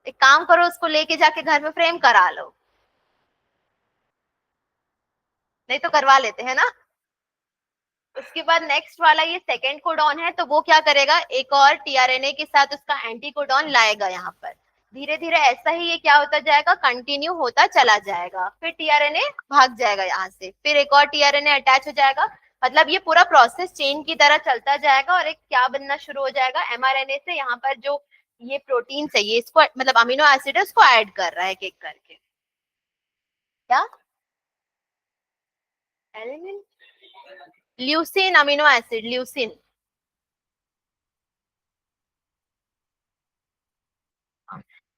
एक काम करो, उसको लेके जाके घर में फ्रेम करा लो, नहीं तो करवा लेते हैं ना। उसके बाद नेक्स्ट वाला ये सेकेंड कोडॉन है, तो वो क्या करेगा, एक और टीआरएनए के साथ उसका एंटी कोडॉन लाएगा यहाँ पर। धीरे धीरे ऐसा ही ये क्या होता जाएगा, कंटिन्यू होता चला जाएगा। फिर टीआरएनए भाग जाएगा यहाँ से, फिर एक और टीआरएनए अटैच हो जाएगा। मतलब ये पूरा प्रोसेस चेन की तरह चलता जाएगा, और एक क्या बनना शुरू हो जाएगा, एमआरएनए से यहाँ पर जो ये प्रोटीन है, ये इसको मतलब अमीनो एसिड है, उसको ऐड कर रहा है एक एक करके। क्या? एलिमिन, ल्यूसिन अमीनो एसिड, ल्यूसिन।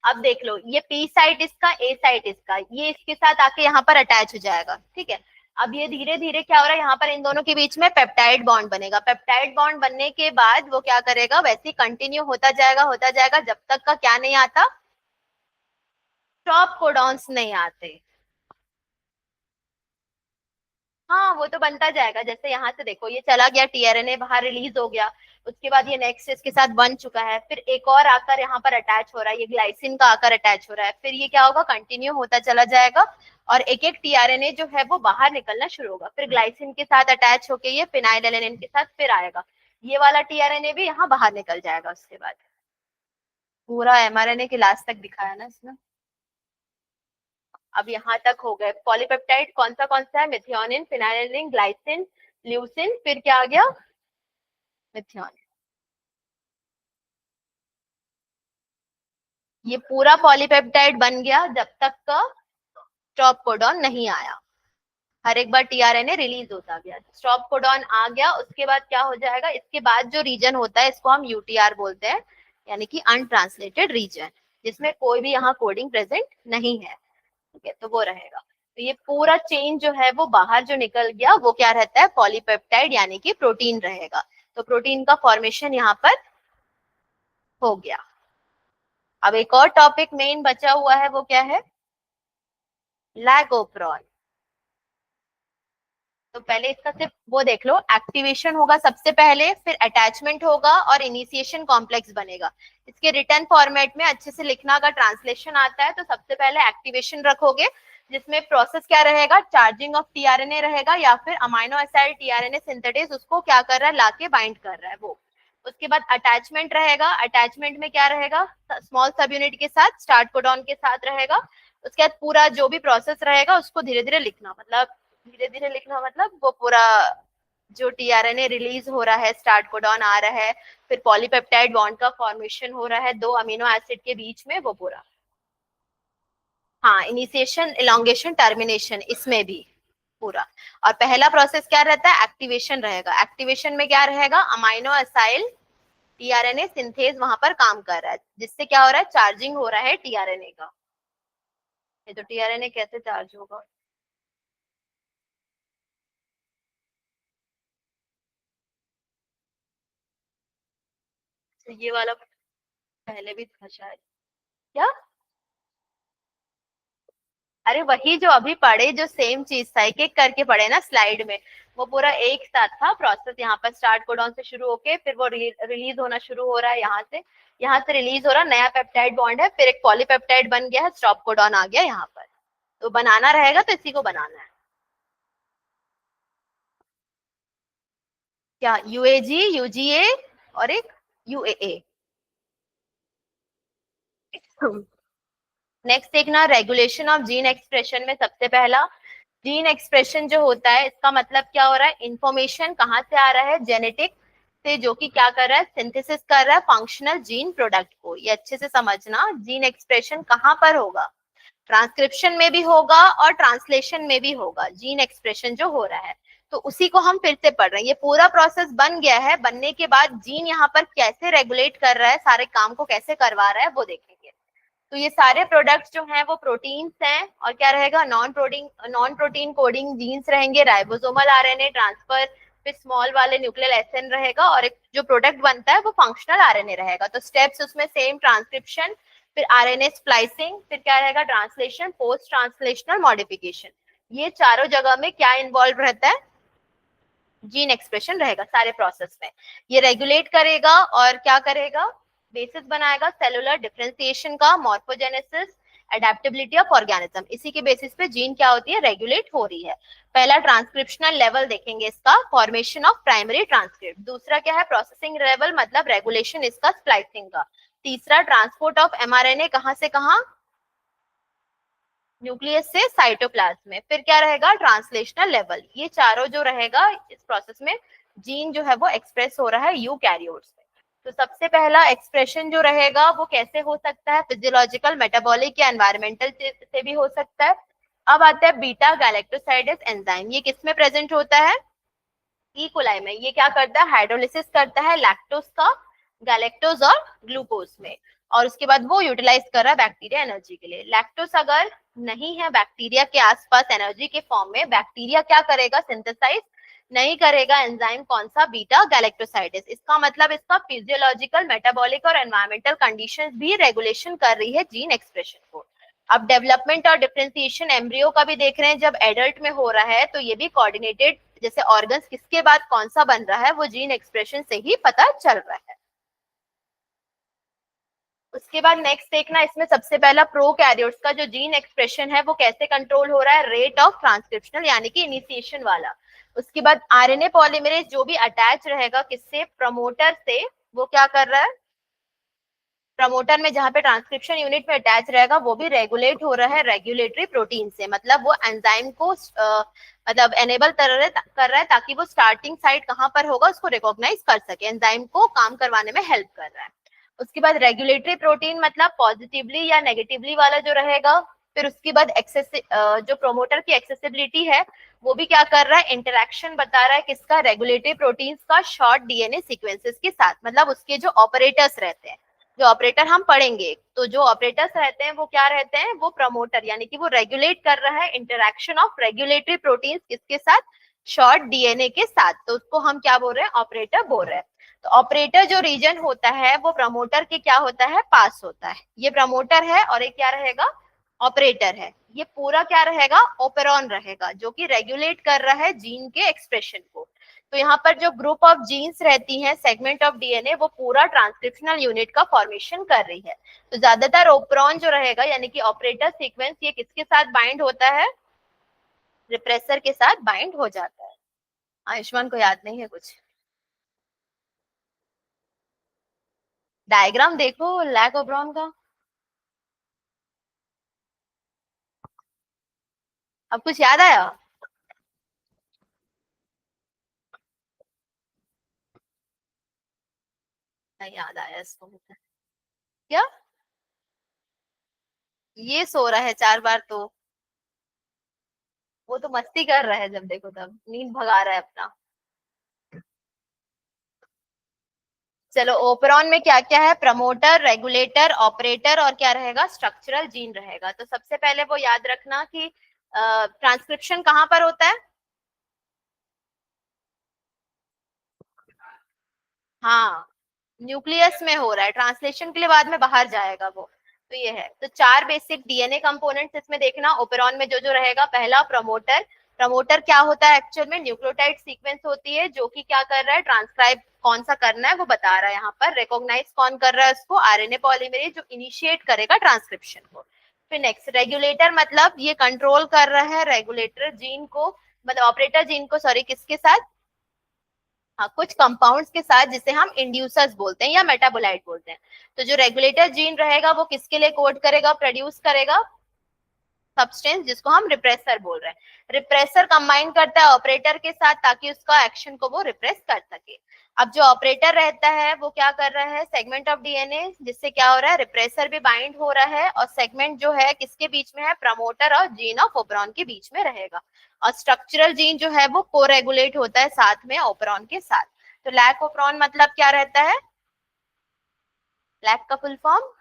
अब देख लो, ये पी साइट इसका, ए साइट इसका, ये इसके साथ आके यहाँ पर अटैच हो जाएगा। ठीक है, अब ये धीरे धीरे क्या हो रहा है, यहाँ पर इन दोनों के बीच में पेप्टाइड बॉन्ड बनेगा। पेप्टाइड बॉन्ड बनने के बाद वो क्या करेगा, वैसे ही कंटिन्यू होता जाएगा जब तक का क्या नहीं आता, स्टॉप कोडॉन्स नहीं आते। हाँ वो तो बनता जाएगा, जैसे यहाँ से देखो ये चला गया, टीआरएनए बाहर रिलीज हो गया, उसके बाद ये नेक्स्ट इसके साथ बन चुका है, फिर एक और आकर यहाँ पर अटैच हो रहा है, ये ग्लाइसिन का आकर अटैच हो रहा है, फिर ये क्या होगा, कंटिन्यू होता चला जाएगा, और एक एक टीआरएनए जो है वो बाहर निकलना शुरू होगा। फिर ग्लाइसिन के साथ अटैच होके ये फिनाइलएलेनिन के साथ फिर आएगा, ये वाला टीआरएनए भी यहाँ बाहर निकल जाएगा। उसके बाद पूरा एमआरएनए के लास्ट तक दिखाया ना इसमें। अब यहाँ तक हो गए पॉलीपेप्टाइड, कौन सा है, मिथियोनिन, फिनाइलिन, ग्लाइसिन, ल्यूसिन, फिर क्या आ गया, मिथियोनिन। ये पूरा पॉलीपेप्टाइड बन गया जब तक का स्टॉप कोडॉन नहीं आया। हर एक बार टीआरएनए रिलीज होता गया, स्टॉप कोडॉन आ गया, उसके बाद क्या हो जाएगा, इसके बाद जो रीजन होता है इसको हम यूटीआर बोलते हैं, यानी कि अनट्रांसलेटेड रीजन, जिसमें कोई भी यहाँ कोडिंग प्रेजेंट नहीं है। ठीक है, तो वो रहेगा। तो ये पूरा चेन जो है वो बाहर जो निकल गया वो क्या रहता है, पॉलीपेप्टाइड यानी कि प्रोटीन रहेगा। तो प्रोटीन का फॉर्मेशन यहाँ पर हो गया। अब एक और टॉपिक मेन बचा हुआ है, वो क्या है, लैगोप्रोल। तो पहले इसका सिर्फ वो देख लो, एक्टिवेशन होगा सबसे पहले, फिर अटैचमेंट होगा और इनिशिएशन कॉम्प्लेक्स बनेगा। इसके रिटर्न फॉर्मेट में अच्छे से लिखना, अगर ट्रांसलेशन आता है तो सबसे पहले एक्टिवेशन रखोगे, जिसमें प्रोसेस क्या रहेगा, चार्जिंग ऑफ टीआरएनए रहेगा, या फिर अमाइनो एसिड टीआरएनए सिंथेटिस उसको क्या कर रहा है, लाके बाइंड कर रहा है वो। उसके बाद अटैचमेंट रहेगा, अटैचमेंट में क्या रहेगा, स्मॉल सब यूनिट के साथ, स्टार्ट कोडॉन के साथ रहेगा। उसके बाद पूरा जो भी प्रोसेस रहेगा उसको धीरे धीरे लिखना, मतलब धीरे धीरे लिखना मतलब वो पूरा जो टीआरएनए रिलीज हो रहा है, स्टार्ट कोडॉन आ रहा है, फिर पॉलीपेप्टाइड बॉन्ड का फॉर्मेशन हो रहा है दो अमीनो एसिड के बीच में, वो पूरा। हाँ, इनिशिएशन, इलोंगेशन, टर्मिनेशन, इसमें भी पूरा। और पहला प्रोसेस क्या रहता है, एक्टिवेशन रहेगा। एक्टिवेशन में क्या रहेगा, अमाइनो एसाइल टीआरएनए सिंथेज वहां पर काम कर रहा है, जिससे क्या हो रहा है, चार्जिंग हो रहा है टीआरएनए का। ये तो टीआरएनए कैसे चार्ज होगा, तो ये वाला पहले भी था शायद, क्या? अरे वही जो अभी पढ़े, जो सेम चीज था, एक एक करके पढ़े ना स्लाइड में, वो पूरा एक साथ था प्रोसेस। यहाँ पर स्टार्ट कोडॉन से शुरू होके फिर वो रिलीज होना शुरू हो रहा है, यहाँ से रिलीज हो रहा, नया पेप्टाइड बॉन्ड है, फिर एक पॉलीपेप्टाइड बन गया है, स्टॉप कोडॉन आ गया यहाँ पर। तो बनाना रहेगा तो इसी को बनाना है। क्या? यूएजी, यूजीए और एक यूएए। नेक्स्ट देखना, रेगुलेशन ऑफ जीन एक्सप्रेशन में सबसे पहला, जीन एक्सप्रेशन जो होता है इसका मतलब क्या हो रहा है, इंफॉर्मेशन कहाँ से आ रहा है, जेनेटिक से, जो कि क्या कर रहा है, सिंथेसिस कर रहा है फंक्शनल जीन प्रोडक्ट को। ये अच्छे से समझना, जीन एक्सप्रेशन कहाँ पर होगा, ट्रांसक्रिप्शन में भी होगा और ट्रांसलेशन में भी होगा जीन एक्सप्रेशन जो हो रहा है। तो उसी को हम फिर से पढ़ रहे हैं, ये पूरा प्रोसेस बन गया है, बनने के बाद जीन यहाँ पर कैसे रेगुलेट कर रहा है, सारे काम को कैसे करवा रहा है वो देखेंगे। तो ये सारे प्रोडक्ट्स जो हैं वो प्रोटीन्स हैं, और क्या रहेगा, नॉन प्रोटीन कोडिंग जीन्स रहेंगे, राइबोसोमल आरएनए ट्रांसफर, फिर स्मॉल वाले न्यूक्लियर एसिड रहेगा, और एक जो प्रोडक्ट बनता है वो फंक्शनल आरएनए रहेगा। तो स्टेप्स उसमें सेम, ट्रांसक्रिप्शन, फिर आरएनए स्प्लाइसिंग, फिर क्या रहेगा, ट्रांसलेशन, पोस्ट ट्रांसलेशनल मॉडिफिकेशन। ये चारों जगह में क्या इन्वॉल्व रहता है, जीन एक्सप्रेशन रहेगा सारे प्रोसेस में। ये रेगुलेट करेगा और क्या करेगा, बेसिस बनाएगा सेलुलर डिफरेंशिएशन का, मॉर्फोजेनेसिस, एडेप्टेबिलिटी ऑफ ऑर्गेनिज्म। इसी के बेसिस पे जीन क्या होती है, रेगुलेट हो रही है। पहला ट्रांसक्रिप्शनल लेवल देखेंगे इसका, फॉर्मेशन ऑफ प्राइमरी ट्रांसक्रिप्ट। दूसरा क्या है, प्रोसेसिंग लेवल, मतलब रेगुलेशन इसका स्प्लाइसिंग का। तीसरा, ट्रांसपोर्ट ऑफ एमआरएनए, कहाँ से कहाँ, न्यूक्लियस से साइटोप्लाज्म में। फिर क्या रहेगा, ट्रांसलेशनल लेवल। ये चारों जो रहेगा इस प्रोसेस में, जीन जो है वो एक्सप्रेस हो रहा है यूकैरियोट्स में। तो सबसे पहला एक्सप्रेशन जो रहेगा वो कैसे हो सकता है, फिजियोलॉजिकल, मेटाबॉलिक या एनवायरमेंटल से भी हो सकता है। अब आता है बीटा गैलेक्टोसाइडेस एंजाइम, ये किसमें प्रेजेंट होता है, ई कोलाई में। ये क्या करता है, हाइड्रोलिसिस करता है लैक्टोज का, गैलेक्टोज और ग्लूकोज में, और उसके बाद वो यूटिलाइज कर रहा है बैक्टीरिया एनर्जी के लिए। लैक्टोज अगर नहीं है बैक्टीरिया के आसपास एनर्जी के फॉर्म में, बैक्टीरिया क्या करेगा, सिंथेसाइज नहीं करेगा एंजाइम, कौन सा, बीटा गैलेक्टोसाइडेस। इसका मतलब इसका फिजियोलॉजिकल, मेटाबॉलिक और एनवायरमेंटल कंडीशंस भी रेगुलेशन कर रही है जीन एक्सप्रेशन को। अब डेवलपमेंट और डिफरेंशिएशन एम्ब्रियो का भी देख रहे हैं, जब एडल्ट में हो रहा है तो ये भी कोऑर्डिनेटेड, जैसे ऑर्गन्स किसके बाद कौन सा बन रहा है वो जीन एक्सप्रेशन से ही पता चल रहा है। उसके बाद नेक्स्ट देखना, इसमें सबसे पहला प्रोकैरियोट्स का जो जीन एक्सप्रेशन है वो कैसे कंट्रोल हो रहा है, रेट ऑफ ट्रांसक्रिप्शनल यानी कि इनिशिएशन वाला। उसके बाद आरएनए पॉलीमरेज जो भी अटैच रहेगा किससे, प्रमोटर से, वो क्या कर रहा है, प्रमोटर में जहां पे ट्रांसक्रिप्शन यूनिट में अटैच रहेगा वो भी रेगुलेट हो रहा है रेगुलेटरी प्रोटीन से, मतलब वो एंजाइम को मतलब एनेबल कर रहा है ताकि वो स्टार्टिंग साइट कहां पर होगा उसको रिकॉग्नाइज कर सके, एंजाइम को काम करवाने में हेल्प कर रहा है। उसके बाद रेगुलेटरी प्रोटीन मतलब पॉजिटिवली या नेगेटिवली वाला जो रहेगा। फिर उसके बाद जो प्रोमोटर की एक्सेसिबिलिटी है वो भी क्या कर रहा है, इंटरेक्शन बता रहा है किसका, रेगुलेटरी प्रोटीन्स का शॉर्ट डीएनए सीक्वेंसेस के साथ, मतलब उसके जो ऑपरेटर्स रहते हैं, जो ऑपरेटर हम पढ़ेंगे, तो जो ऑपरेटर्स रहते हैं वो क्या रहते हैं, वो प्रमोटर, यानी कि वो रेगुलेट कर रहा है इंटरेक्शन ऑफ रेगुलेटरी प्रोटीन्स किसके साथ, शॉर्ट डीएनए के साथ, तो उसको हम क्या बोल रहे हैं, ऑपरेटर बोल रहे हैं। तो ऑपरेटर जो रीजन होता है वो प्रमोटर के क्या होता है, पास होता है। ये प्रमोटर है और एक क्या रहेगा, ऑपरेटर है। ये पूरा क्या रहेगा, ओपेरॉन रहेगा, जो कि रेगुलेट कर रहा है जीन के एक्सप्रेशन को। तो यहाँ पर जो ग्रुप ऑफ जीन्स रहती हैं, सेगमेंट ऑफ डीएनए, वो पूरा ट्रांसक्रिप्शनल यूनिट का फॉर्मेशन कर रही है। तो ज्यादातर ओपेरॉन जो रहेगा यानी कि ऑपरेटर सीक्वेंस, ये किसके साथ बाइंड होता है, रिप्रेसर के साथ बाइंड हो जाता है। आयुष्मान को याद नहीं है कुछ, डायग्राम देखो लैक ओपेरॉन का। अब कुछ याद आया, नहीं याद आया इसको, क्या, ये सो रहा है 4 बार तो, वो तो मस्ती कर रहा है, जब देखो तब नींद भगा रहा है अपना। चलो, ओपेरॉन में क्या क्या है, प्रमोटर, रेगुलेटर, ऑपरेटर और क्या रहेगा, स्ट्रक्चरल जीन रहेगा। तो सबसे पहले वो याद रखना कि ट्रांसक्रिप्शन कहाँ पर होता है, हाँ, न्यूक्लियस में हो रहा है, ट्रांसलेशन के लिए बाद में बाहर जाएगा वो। तो ये है, तो 4 बेसिक डीएनए कंपोनेंट्स इसमें देखना। ओपेरॉन में जो जो रहेगा, पहला प्रमोटर। प्रमोटर क्या होता है एक्चुअल में? न्यूक्लियोटाइड सीक्वेंस होती है जो कि क्या कर रहा है, ट्रांसक्राइब कौन सा करना है वो बता रहा है यहाँ पर। रिकॉग्नाइज कौन कर रहा है उसको? आरएनए पॉलीमरेज, जो इनिशिएट करेगा ट्रांसक्रिप्शन को। फिर नेक्स्ट रेगुलेटर, मतलब ये कंट्रोल कर रहा है रेगुलेटर जीन को, मतलब ऑपरेटर जीन को, सॉरी, किसके साथ? हाँ, कुछ कंपाउंड्स के साथ, जिसे हम इंड्यूसर्स बोलते हैं या मेटाबोलाइट बोलते हैं। तो जो रेगुलेटर जीन रहेगा वो किसके लिए कोड करेगा, प्रोड्यूस करेगा? सब्सटेंस, जिसको हम रिप्रेसर बोल रहे हैं। रिप्रेसर कंबाइन करता है ऑपरेटर के साथ ताकि उसका एक्शन को वो रिप्रेस कर सके। अब जो ऑपरेटर रहता है वो क्या कर रहा है, सेगमेंट ऑफ डीएनए, जिससे क्या हो रहा है, रिप्रेसर भी बाइंड हो रहा है, और सेगमेंट जो है किसके बीच में है, प्रमोटर और जीन ऑफ ओपेरॉन के बीच में रहेगा। और स्ट्रक्चरल जीन जो है वो कोरेगुलेट होता है साथ में ओपेरॉन के साथ। तो लैक ओपेरॉन मतलब क्या रहता है? लैक का फुल फॉर्म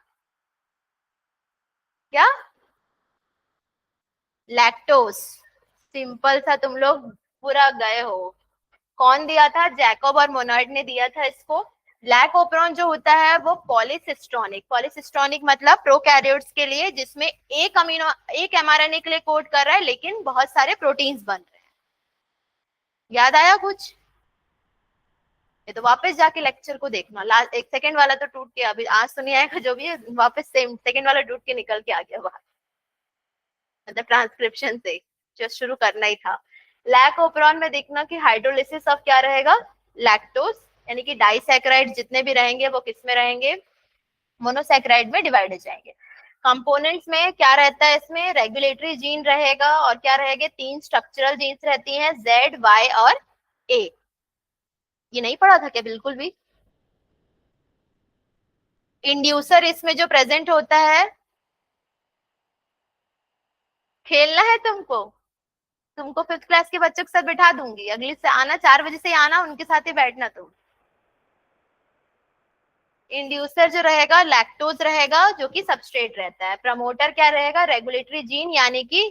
क्या? लैक्टोस। सिंपल सा, तुम लोग पूरा गए हो। कौन दिया था? जैकब और मोनर्ड ने दिया था इसको। लैक ओपेरॉन जो होता है वो पॉलीसिस्टोनिक, पॉलीसिस्टोनिक मतलब प्रोकैरियोट्स के लिए, जिसमें एक एमआरएनए के लिए कोड कर रहा है लेकिन बहुत सारे प्रोटीन्स बन रहे हैं। याद आया कुछ? ये तो वापस जाके लेक्चर को देखना, लास्ट एक सेकंड वाला तो टूट के, अभी आज तो नहीं आएगा जो भी है, वापस सेम सेकंड वाला टूट के निकल के आ गया बाहर, मतलब ट्रांसक्रिप्शन से जो शुरू करना ही था। लैक ओपेरॉन में देखना कि हाइड्रोलिसिस ऑफ क्या रहेगा, लैक्टोज, यानी कि डाइसैकेराइड जितने भी रहेंगे वो किस में रहेंगे, मोनोसैकेराइड में डिवाइड हो जाएंगे। कंपोनेंट्स में क्या रहता है, इसमें रेगुलेटरी जीन रहेगा, और क्या रहेंगे, 3 स्ट्रक्चरल जीन्स रहती हैं, जेड, वाई और ए। ये नहीं पढ़ा था क्या बिल्कुल भी? इंड्यूसर इसमें जो प्रेजेंट होता है, खेलना है तुमको? तुमको 5th क्लास के बच्चों के साथ बिठा दूंगी, अगली से आना, 4 बजे से आना, उनके साथ ही बैठना तुम। इंड्यूसर जो रहेगा लैक्टोज रहेगा, जो कि सबस्ट्रेट रहता है। प्रमोटर क्या रहेगा, रेगुलेटरी जीन, यानी कि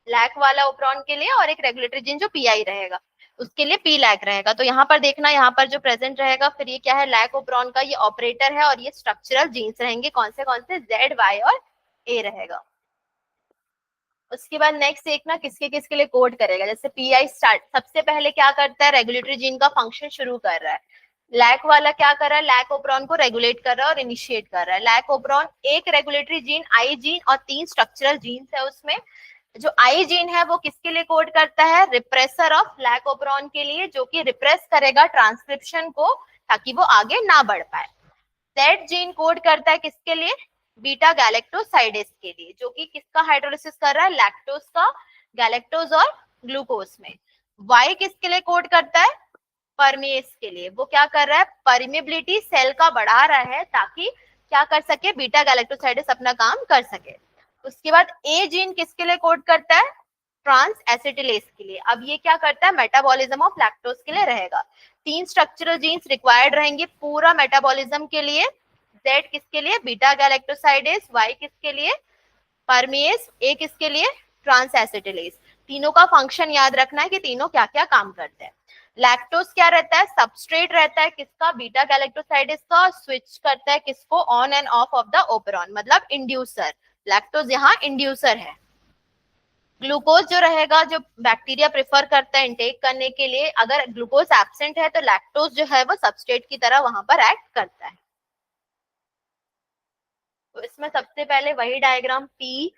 लैक वाला ओपेरॉन के लिए, और एक रेगुलेटरी जीन जो पीआई रहेगा उसके लिए पी लैक रहेगा। तो यहाँ पर देखना, यहाँ पर जो प्रेजेंट रहेगा, फिर ये क्या है, लैक ओपेरॉन का ये ऑपरेटर है, और ये स्ट्रक्चरल जीन्स रहेंगे, कौन से, जेड, वाई और ए रहेगा। उसके बाद नेक्स्ट देखना किसके किसके लिए कोड करेगा। जैसे पीआई स्टार्ट, सबसे पहले क्या करता है, रेगुलेटरी जीन का फंक्शन शुरू कर रहा है। लैक वाला क्या कर रहा है, लैक ओपेरॉन को रेगुलेट कर रहा है और इनिशिएट कर रहा है। लैक ओपेरॉन एक रेगुलेटरी जीन, आई जीन, और 3 स्ट्रक्चरल जीन्स है उसमें। जो आई जीन है वो किसके लिए कोड करता है, रिप्रेसर ऑफ लैक ओपेरॉन के लिए, जो कि रिप्रेस करेगा ट्रांसक्रिप्शन को ताकि वो आगे ना बढ़ पाए। जेड जीन कोड करता है किसके लिए, बीटा गैलेक्टोसाइडेस के लिए, जो कि किसका हाइड्रोलिसिस कर रहा है, लैक्टोज का, गैलेक्टोज और ग्लूकोज में। वाई किसके लिए कोड करता है, परमेस के लिए। वो क्या कर रहा है, परमिबिलिटी सेल का बढ़ा रहा है ताकि क्या कर सके, बीटा गैलेक्टोसाइडेस अपना काम कर सके। उसके बाद ए जीन किसके लिए कोड करता है, ट्रांस एसिटिलेस के लिए। अब ये क्या करता है, मेटाबॉलिज्म ऑफ लैक्टोज के लिए रहेगा। 3 स्ट्रक्चरल जीन्स रिक्वायर्ड रहेंगे पूरा मेटाबॉलिज्म के लिए। जेड किसके लिए, बीटा गैलेक्टोसाइडेस, वाई किसके लिए, परमेस, ए किसके लिए, ट्रांस एसिटिलेस। तीनों का फंक्शन याद रखना है कि तीनों क्या क्या काम करते हैं। लैक्टोज क्या रहता है, सबस्ट्रेट रहता है किसका, बीटा गैलेक्टोसाइडेस का, स्विच करता है किसको, on end of of the operon, मतलब इंड्यूसर। लैक्टोज यहाँ इंड्यूसर है। ग्लूकोज जो रहेगा, जो बैक्टीरिया प्रेफर करता है इंटेक करने के लिए, अगर ग्लूकोज एब्सेंट है तो लैक्टोज जो है वो सबस्ट्रेट की तरह वहां पर एक्ट करता है। तो इसमें सबसे पहले वही डायग्राम, पी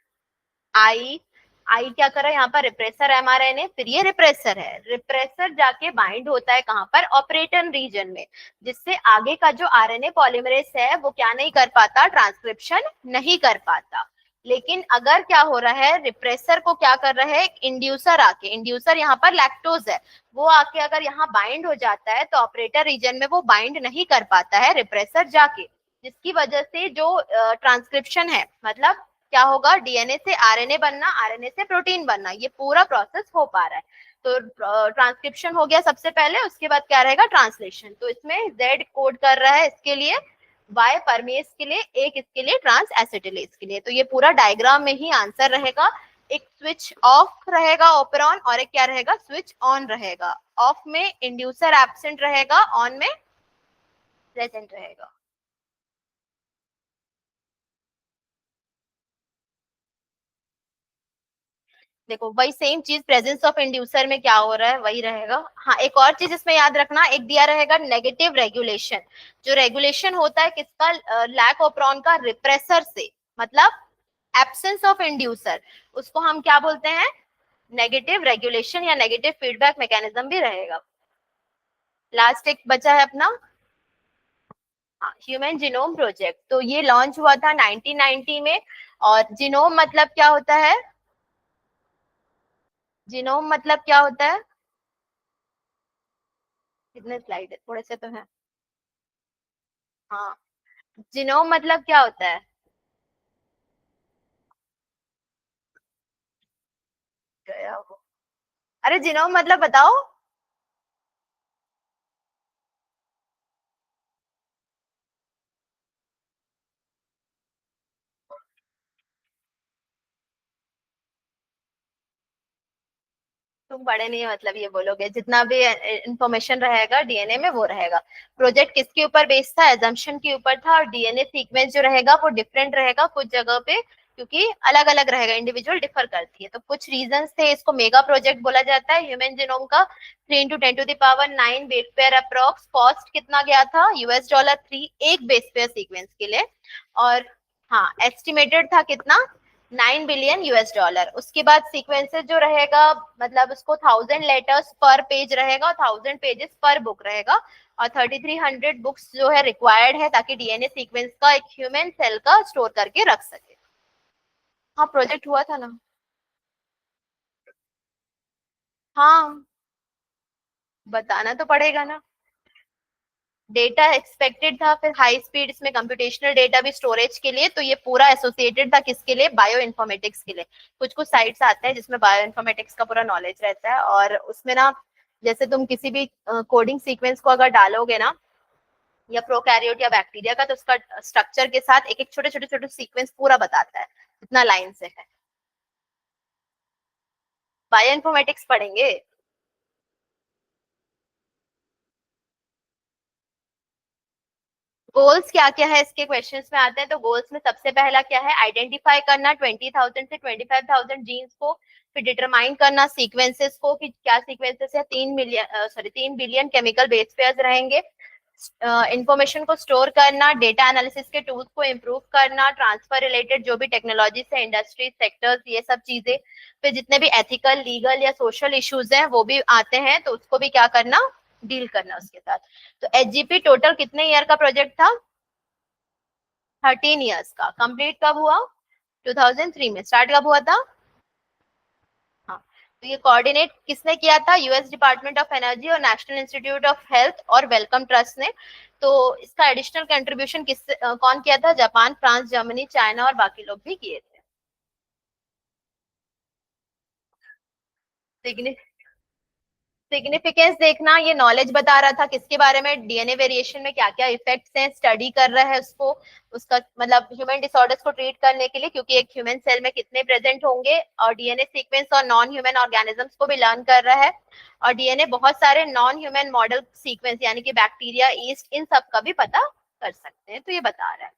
आई, आई क्या कर रहा है यहाँ पर, रिप्रेसर एमआरएनए, फिर ये रिप्रेसर है, रिप्रेसर जाके बाइंड होता है कहाँ पर, ऑपरेटर रीजन में, जिससे आगे का जो आरएनए पॉलीमरेज है वो क्या नहीं कर पाता, ट्रांसक्रिप्शन नहीं कर पाता। लेकिन अगर क्या हो रहा है, रिप्रेसर को क्या कर रहा है, इंड्यूसर आके, इंड्यूसर यहाँ पर लैक्टोज है, वो आके अगर यहाँ बाइंड हो जाता है तो ऑपरेटर रीजन में वो बाइंड नहीं कर पाता है रिप्रेसर जाके, जिसकी वजह से जो ट्रांसक्रिप्शन है, मतलब क्या होगा, डीएनए से आरएनए बनना, आरएनए से प्रोटीन बनना, ये पूरा प्रोसेस हो पा रहा है। तो ट्रांसक्रिप्शन हो गया सबसे पहले, उसके बाद क्या रहेगा, ट्रांसलेशन। तो इसमें जेड कोड कर रहा है इसके लिए, वाई परमेस के लिए, एक इसके लिए ट्रांस एसिटिलेज के लिए। तो ये पूरा डायग्राम में ही आंसर रहेगा। एक स्विच ऑफ रहेगा ओपेरॉन, और एक क्या रहेगा, स्विच ऑन रहेगा। ऑफ में इंड्यूसर एब्सेंट रहेगा, ऑन में प्रेजेंट रहेगा। देखो वही सेम चीज प्रेजेंस ऑफ इंड्यूसर में क्या हो रहा है वही रहेगा। हाँ, एक और चीज इसमें याद रखना, एक दिया रहेगा नेगेटिव रेगुलेशन। जो रेगुलेशन होता है किसका, लैक ऑपरॉन का रिप्रेसर से, मतलब एब्सेंस ऑफ इंड्यूसर, उसको हम क्या बोलते हैं, नेगेटिव रेगुलेशन या नेगेटिव फीडबैक मैकेनिज्म भी रहेगा। लास्ट एक बचा है अपना ह्यूमन जीनोम प्रोजेक्ट। तो ये लॉन्च हुआ था 1990 में। और जीनोम मतलब क्या होता है, जीनोम मतलब क्या होता है, कितने स्लाइड है, थोड़े से तो है। हाँ, जीनोम मतलब क्या होता है, गया वो, अरे जीनोम मतलब बताओ। तुम पढ़े नहीं हो, मतलब ये बोलोगे जितना भी इंफॉर्मेशन रहेगा डीएनए में वो रहेगा। प्रोजेक्ट किसके ऊपर बेस्ड था, एजम्पशन के ऊपर था, और डीएनए सीक्वेंस जो रहेगा वो डिफरेंट रहेगा कुछ जगह पे, क्योंकि अलग अलग रहेगा, इंडिविजुअल डिफर करती है। तो कुछ रीजंस थे, इसको मेगा प्रोजेक्ट बोला जाता है। ह्यूमन जीनोम का 3 × 10⁹ बेस पेयर अप्रोक्स, कॉस्ट कितना गया था, $3 एक बेस पेयर सीक्वेंस के लिए। और हाँ, एस्टिमेटेड था कितना, $9 बिलियन। उसके बाद सीक्वेंसेस जो रहेगा, मतलब उसको 1000 लेटर्स पर पेज रहेगा, 1000 पेजेस पर बुक रहेगा। और 3300 बुक्स जो है रिक्वायर्ड है, ताकि डीएनए सीक्वेंस का एक ह्यूमन सेल का स्टोर करके रख सके। हाँ, प्रोजेक्ट हुआ था ना। हाँ, बताना तो पड़ेगा ना। डेटा एक्सपेक्टेड था, फिर हाई स्पीड इसमें कंप्यूटेशनल डेटा भी स्टोरेज के लिए, तो ये पूरा एसोसिएटेड था किसके लिए, बायो इन्फॉर्मेटिक्स के लिए। कुछ कुछ साइट्स आते हैं जिसमें बायो इन्फॉर्मेटिक्स का पूरा नॉलेज रहता है, और उसमें ना, जैसे तुम किसी भी कोडिंग सीक्वेंस को अगर डालोगे ना, या प्रोकैरियोट या बैक्टीरिया का, तो उसका स्ट्रक्चर के साथ एक एक छोटे छोटे छोटे सीक्वेंस पूरा बताता है, कितना लाइन से है। बायो इन्फॉर्मेटिक्स पढ़ेंगे। गोल्स क्या क्या है इसके क्वेश्चंस में आते हैं। तो गोल्स में सबसे पहला क्या है, आइडेंटिफाई करना 20,000 से 25,000 जीन्स को। फिर डिटरमाइन करना सीक्वेंसेस को, कि क्या सीक्वेंसेस है, 3 बिलियन केमिकल बेस पेयर्स रहेंगे। इंफॉर्मेशन को स्टोर करना, डेटा एनालिसिस के टूल्स को इम्प्रूव करना, ट्रांसफर रिलेटेड जो भी टेक्नोलॉजी से इंडस्ट्री सेक्टर्स ये सब चीजें। फिर जितने भी एथिकल लीगल या सोशल इश्यूज हैं वो भी आते हैं, तो उसको भी क्या करना, डील करना उसके साथ। तो एचजीपी टोटल कितने ईयर का प्रोजेक्ट था, 13 ईयर्स का। कंप्लीट कब हुआ, 2003 में। स्टार्ट कब हुआ था, हाँ। तो ये कोऑर्डिनेट किसने किया था, यूएस डिपार्टमेंट ऑफ एनर्जी और नेशनल इंस्टीट्यूट ऑफ हेल्थ और वेलकम ट्रस्ट ने। तो इसका एडिशनल कंट्रीब्यूशन कौन किया था, जापान, फ्रांस, जर्मनी, चाइना और बाकी लोग भी किए थे। सिग्निफिकेंस देखना, ये नॉलेज बता रहा था किसके बारे में, डीएनए वेरिएशन में क्या क्या इफेक्ट्स हैं, स्टडी कर रहा है उसको, उसका मतलब ह्यूमन डिसऑर्डर्स को ट्रीट करने के लिए, क्योंकि एक ह्यूमन सेल में कितने प्रेजेंट होंगे, और डीएनए सीक्वेंस और नॉन ह्यूमन ऑर्गेनिजम्स को भी लर्न कर रहा है। और डीएनए बहुत सारे नॉन ह्यूमन मॉडल सीक्वेंस यानी कि बैक्टीरिया, ईस्ट, इन सब का भी पता कर सकते हैं, तो ये बता रहा है।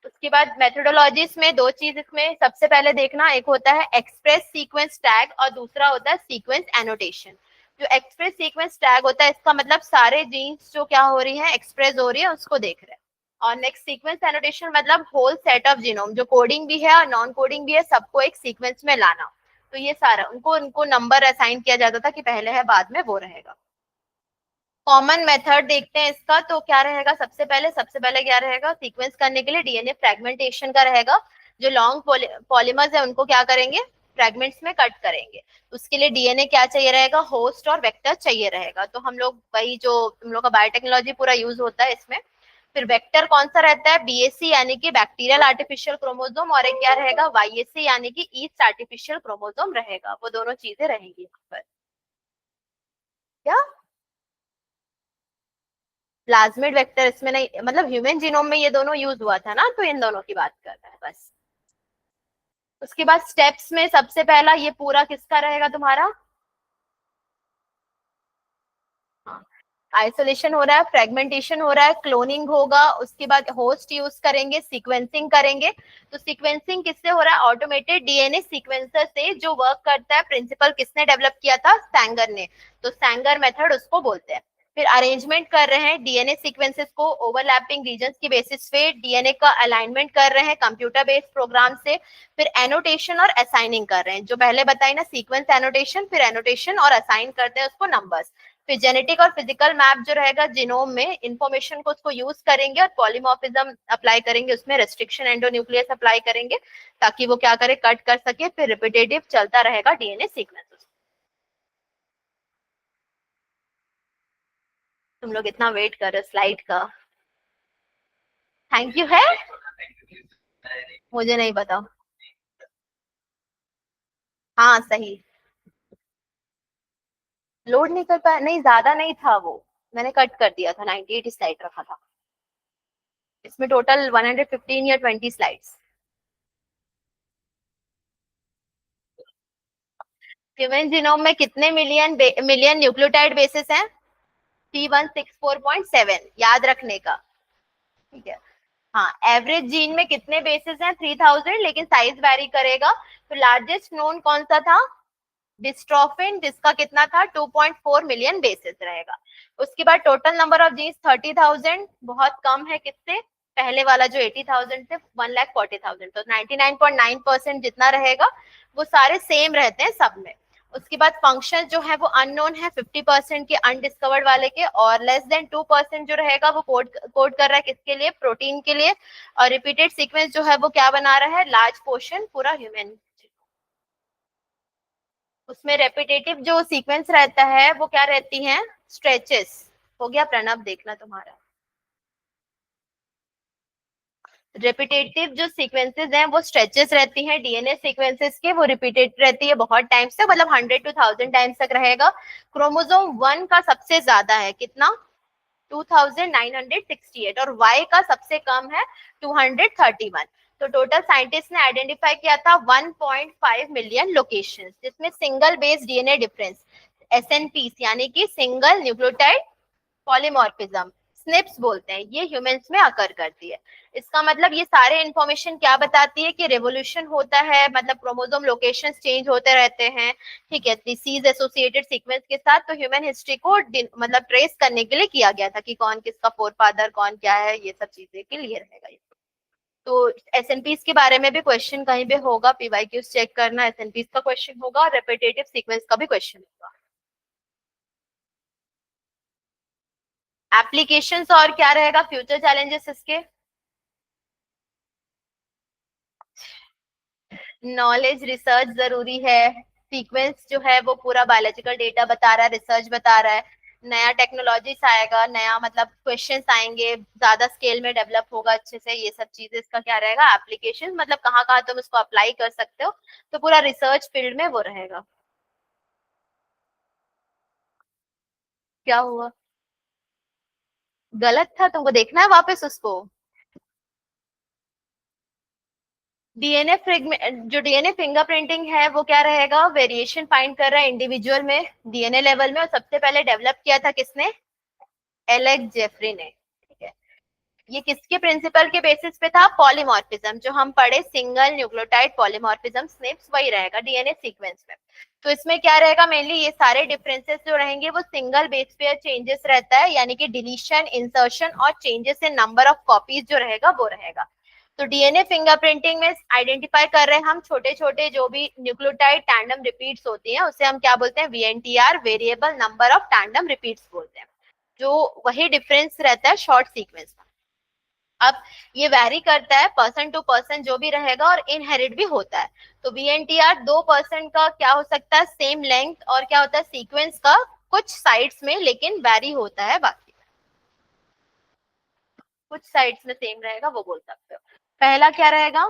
उसके बाद मेथोडोलॉजीज में दो चीज इसमें सबसे पहले देखना, एक होता है एक्सप्रेस सीक्वेंस टैग और दूसरा होता है सीक्वेंस एनोटेशन। जो एक्सप्रेस सीक्वेंस टैग होता है, इसका मतलब सारे जीन्स जो क्या हो रही है, एक्सप्रेस हो रही है, उसको देख रहे हैं। और नेक्स्ट सीक्वेंस एनोटेशन मतलब होल सेट ऑफ जीनोम, जो कोडिंग भी है और नॉन कोडिंग भी है, सबको एक सीक्वेंस में लाना। तो ये सारा उनको उनको नंबर असाइन किया जाता था कि पहले है बाद में वो रहेगा। कॉमन मेथड देखते हैं इसका, तो क्या रहेगा, सबसे पहले क्या रहेगा, सीक्वेंस करने के लिए डीएनए फ्रेगमेंटेशन का रहेगा। जो लॉन्ग पॉलीमर्स है उनको क्या करेंगे, फ्रेगमेंट्स में कट करेंगे। उसके लिए डीएनए क्या चाहिए रहेगा, होस्ट और वेक्टर चाहिए रहेगा। तो हम लोग वही जो हम लोग का बायोटेक्नोलॉजी पूरा यूज होता है इसमें। फिर वेक्टर कौन सा रहता है, बीएससी यानी कि बैक्टीरियल आर्टिफिशियल क्रोमोसोम, और एक क्या रहेगा, वाईएससी यानी कि ईस्ट आर्टिफिशियल क्रोमोसोम रहेगा। वो दोनों चीजें रहेंगी यहाँ पर। क्या, प्लाज्मिड वेक्टर इसमें नहीं, मतलब ह्यूमन जीनोम में ये दोनों यूज हुआ था ना, तो इन दोनों की बात कर रहा है बस। उसके बाद स्टेप्स में सबसे पहला ये पूरा किसका रहेगा तुम्हारा, हाँ, आइसोलेशन हो रहा है, फ्रेगमेंटेशन हो रहा है, क्लोनिंग होगा, उसके बाद होस्ट यूज करेंगे, सीक्वेंसिंग करेंगे। तो सीक्वेंसिंग किससे हो रहा है? ऑटोमेटेड डीएनए सीक्वेंसर से, जो वर्क करता है प्रिंसिपल किसने डेवलप किया था? सैंगर ने। तो सैंगर मेथड उसको बोलते हैं। फिर अरेंजमेंट कर रहे हैं डीएनए सीक्वेंसेस को ओवरलैपिंग रीजन्स की बेसिस पे, डीएनए का अलाइनमेंट कर रहे हैं कंप्यूटर बेस्ड प्रोग्राम से। फिर एनोटेशन और असाइनिंग कर रहे हैं, जो पहले बताई ना, सीक्वेंस एनोटेशन, फिर एनोटेशन और असाइन करते हैं उसको नंबर्स। फिर जेनेटिक और फिजिकल मैप जो रहेगा जीनोम में, इंफॉर्मेशन को उसको यूज करेंगे और पॉलीमॉर्फिज्म अप्लाई करेंगे, उसमें रेस्ट्रिक्शन एंडोन्यूक्लियस अप्लाई करेंगे ताकि वो क्या करे, कट कर सके। फिर रिपीटेटिव चलता रहेगा डीएनए सीक्वेंस। तुम लोग इतना वेट कर रहे हो स्लाइड का। थैंक यू है, मुझे नहीं पता। हाँ सही। लोड नहीं कर पाया, नहीं ज्यादा नहीं था वो, मैंने कट कर दिया था, 98 स्लाइड रखा था। इसमें टोटल 115 या 20 स्लाइड्स। ह्यूमन जीनोम में कितने मिलियन मिलियन न्यूक्लियोटाइड बेसिस हैं? 3164.7, याद रखने का। ठीक है। हाँ, एवरेज जीन में कितने बेसिस हैं? 3000, लेकिन साइज वेरी करेगा। तो लार्जेस्ट नोन कौन सा था? डिस्ट्रोफिन, जिसका कितना था? 2.4 मिलियन बेसिस रहेगा। उसके बाद टोटल नंबर ऑफ जीन्स 30,000, बहुत कम है किससे? पहले वाला जो 80,000 से 1,40,000। तो 99.9% जितना रहेगा वो सारे सेम रहते हैं सब में। उसके बाद फंक्शन जो है वो अननोन है 50% के अनडिस्कवर्ड वाले के, और लेस देन 2% जो रहेगा वो कोड कोड कर रहा है किसके लिए? प्रोटीन के लिए। और रिपीटेड सीक्वेंस जो है वो क्या बना रहा है? लार्ज पोर्शन पूरा ह्यूमन। उसमें रेपिटेटिव जो सीक्वेंस रहता है वो क्या रहती है? स्ट्रेचेस। हो गया प्रणब, देखना तुम्हारा। रेपिटेटिव जो सीक्वेंसेस हैं वो स्ट्रेचेस रहती हैं डीएनए सीक्वेंसेस के, वो रिपीटेड रहती है बहुत टाइम्स तक, मतलब 100 to 1000 टाइम्स तक रहेगा। क्रोमोसोम 1 का सबसे ज्यादा है, कितना? 2968, और वाई का सबसे कम है 231। तो टोटल साइंटिस्ट ने आइडेंटिफाई किया था 1.5 मिलियन लोकेशंस, जिसमें सिंगल बेस डीएनए डिफरेंस, एसएनपीस, यानी कि सिंगल न्यूक्लियोटाइड पॉलीमॉर्फिज्म, स्निप्स बोलते हैं, ये ह्यूमंस में अकर करती है। इसका मतलब ये सारे इंफॉर्मेशन क्या बताती है? कि रेवोल्यूशन होता है, मतलब क्रोमोसोम लोकेशन चेंज होते रहते हैं, ठीक है, डिसीज एसोसिएटेड सीक्वेंस के साथ। तो ह्यूमन हिस्ट्री को मतलब ट्रेस करने के लिए किया गया था कि कौन किसका फोर फादर, कौन क्या है, ये सब चीजें के लिए रहेगा ये। तो एसएनपीस के बारे में भी क्वेश्चन कहीं पे होगा, पीवाईक्यूज चेक करना, एसएनपीस का क्वेश्चन होगा और रेपिटेटिव सीक्वेंस का भी क्वेश्चन होगा। एप्लीकेशंस और क्या रहेगा फ्यूचर चैलेंजेस इसके? नॉलेज, रिसर्च जरूरी है। सीक्वेंस जो है वो पूरा बायोलॉजिकल डेटा बता रहा है, रिसर्च बता रहा है। नया टेक्नोलॉजीज आएगा, नया मतलब क्वेश्चंस आएंगे, ज्यादा स्केल में डेवलप होगा अच्छे से, ये सब चीजें इसका क्या रहेगा? एप्लीकेशन, मतलब कहाँ कहाँ तुम इसको अप्लाई कर सकते हो। तो पूरा रिसर्च फील्ड में वो रहेगा। क्या हुआ? गलत था, तुमको देखना है वापस उसको। डीएनए फ्रेगमेंट, जो डीएनए फिंगरप्रिंटिंग है वो क्या रहेगा? वेरिएशन फाइंड कर रहा है इंडिविजुअल में, डीएनए लेवल में, और सबसे पहले डेवलप किया था किसने? एलेक्स जेफरी ने। ठीक है। ये किसके प्रिंसिपल के बेसिस पे था? पॉलीमॉर्फिज्म, जो हम पढ़े सिंगल न्यूक्लियोटाइड पॉलीमॉर्फिज्म, स्निप्स, वही रहेगा डीएनए सीक्वेंस में। तो इसमें क्या रहेगा? मेनली ये सारे डिफरेंसेस जो रहेंगे वो सिंगल बेस पेयर चेंजेस रहता है, यानी कि डिलीशन, इंसर्शन और changes in number of copies जो रहेगा वो रहेगा। तो डीएनए फिंगरप्रिंटिंग में आइडेंटिफाई कर रहे हैं हम छोटे छोटे जो भी न्यूक्लियोटाइड टैंडम रिपीट्स होती हैं, उसे हम क्या बोलते हैं? VNTR, variable number of tandem repeats बोलते हैं, जो वही डिफरेंस रहता है शॉर्ट सीक्वेंस में। अब ये वैरी करता है पर्सन टू पर्सन जो भी रहेगा, और इनहेरिट भी होता है। तो वीएनटीआर 2% का क्या हो सकता है? सेम लेंथ, और क्या होता है सीक्वेंस का? कुछ साइड्स में, लेकिन वैरी होता है, बाकी कुछ साइड्स में सेम रहेगा, वो बोल सकते हो। पहला क्या रहेगा?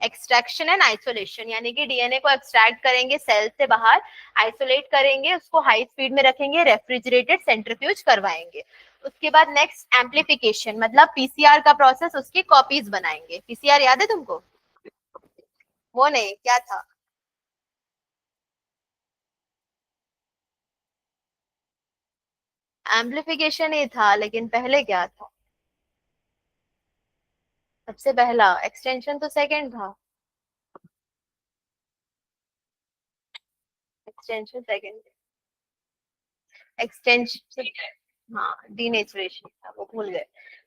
एक्सट्रैक्शन एंड आइसोलेशन, यानी कि डीएनए को एक्सट्रैक्ट करेंगे सेल से बाहर, आइसोलेट करेंगे, उसको हाई स्पीड में रखेंगे, रेफ्रिजरेटेड सेंट्रीफ्यूज करवाएंगे। उसके बाद नेक्स्ट एम्प्लीफिकेशन, मतलब पीसीआर का प्रोसेस, उसकी कॉपीज बनाएंगे। पीसीआर याद है तुमको? वो नहीं, क्या था? एम्प्लीफिकेशन ही था, लेकिन पहले क्या था? सबसे पहला एक्सटेंशन तो सेकंड था। Extension second. एक्सटेंशन, हाँ डीनेचुरेशन था, वो भूल गए।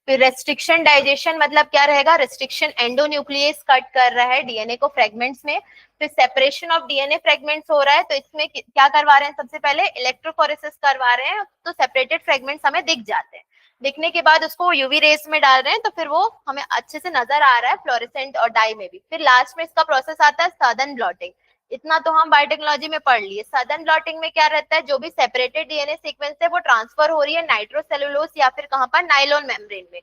फिर रेस्ट्रिक्शन डाइजेशन मतलब क्या रहेगा? रेस्ट्रिक्शन एंडोन्यूक्लियस कट कर रहा है डीएनए को फ्रेगमेंट्स में। फिर सेपरेशन ऑफ डीएनए फ्रेगमेंट्स हो रहा है, तो इसमें क्या करवा रहे हैं? सबसे पहले इलेक्ट्रोफोरेसिस करवा रहे हैं, तो सेपरेटेड फ्रेगमेंट्स हमें दिख जाते हैं। दिखने के बाद उसको यूवी रेस में डाल रहे हैं, तो फिर वो हमें अच्छे से नजर आ रहा है फ्लोरेसेंट और डाई में भी। फिर लास्ट में इसका प्रोसेस आता है सदर्न ब्लॉटिंग। इतना तो हम बायोटेक्नोलॉजी में पढ़ लिए। सदर्न ब्लॉटिंग में क्या रहता है? जो भी सेपरेटेड डीएनए सीक्वेंस है वो ट्रांसफर हो रही है नाइट्रोसेलुलोज या फिर कहां पर, नाइलॉन मेम्ब्रेन में।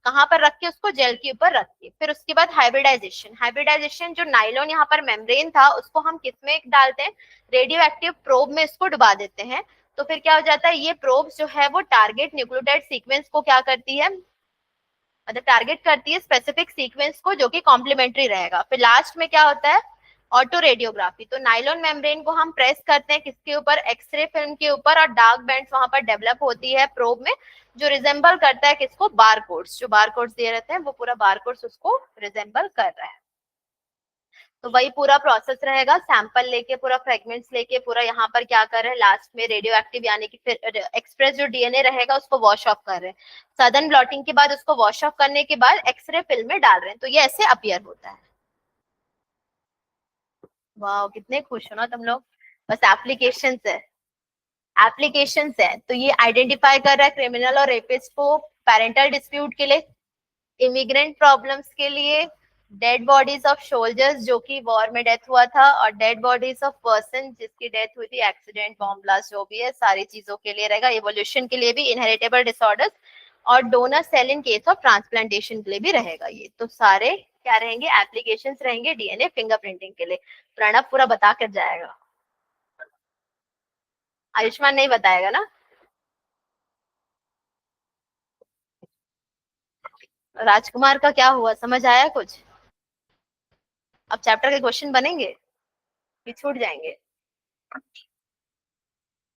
कहां पर रख के? उसको जेल के ऊपर रख के। फिर उसके बाद हाइब्रिडाइजेशन। हाइब्रिडाइजेशन, जो नाइलॉन यहाँ पर मेम्ब्रेन था उसको हम किस में डालते हैं? रेडियो एक्टिव प्रोब में इसको डुबा देते हैं। तो फिर क्या हो जाता है? ये प्रोब जो है वो टारगेट न्यूक्लियोटाइड सीक्वेंस को क्या करती है? मतलब टारगेट करती है स्पेसिफिक सीक्वेंस को जो कि कॉम्प्लीमेंट्री रहेगा। फिर लास्ट में क्या होता है? Auto radiography. तो नाइलॉन मेम्ब्रेन को हम प्रेस करते हैं किसके ऊपर? एक्सरे फिल्म के ऊपर, और डार्क बैंड्स वहां पर डेवलप होती है प्रोब में, जो रिजेंबल करता है किसको? बार कोड्स। जो बार कोड्स दिए रहते हैं वो पूरा बार कोड्स उसको रिजेंबल कर रहा है। तो वही पूरा प्रोसेस रहेगा, सैंपल लेके पूरा फ्रेगमेंट्स लेके पूरा यहाँ पर क्या कर रहे हैं? लास्ट में रेडियो एक्टिव यानी कि फिर एक्सप्रेस जो डीएनए रहेगा उसको वॉश ऑफ कर रहे हैं। सदर्न ब्लॉटिंग के बाद उसको वॉश ऑफ करने के बाद एक्सरे फिल्म में डाल रहे हैं, तो ये ऐसे अपीयर होता है। वाह, कितने खुश हो ना तुम लोग। बस एप्लीकेशन है। एप्लीकेशन है, तो ये आइडेंटिफाई कर रहा है क्रिमिनल और रेपिस्ट को, पेरेंटल डिस्प्यूट के लिए, इमिग्रेंट प्रॉब्लम्स के लिए, डेड बॉडीज ऑफ सोल्जर्स जो कि वॉर में डेथ हुआ था, और डेड बॉडीज ऑफ पर्सन जिसकी डेथ हुई थी एक्सीडेंट, बॉम्ब ब्लास्ट, जो भी है सारी चीजों के लिए रहेगा। इवोल्यूशन के लिए भी, इनहेरिटेबल डिसऑर्डर्स, और donor cell in case of transplantation के लिए भी रहेगा। ये तो सारे क्या रहेंगे? एप्लीकेशंस रहेंगे डीएनए फिंगरप्रिंटिंग के लिए। प्रणब पूरा बता कर जाएगा। आयुष्मान नहीं बताएगा ना? राजकुमार का क्या हुआ, समझ आया कुछ? अब चैप्टर के क्वेश्चन बनेंगे कि छूट जाएंगे?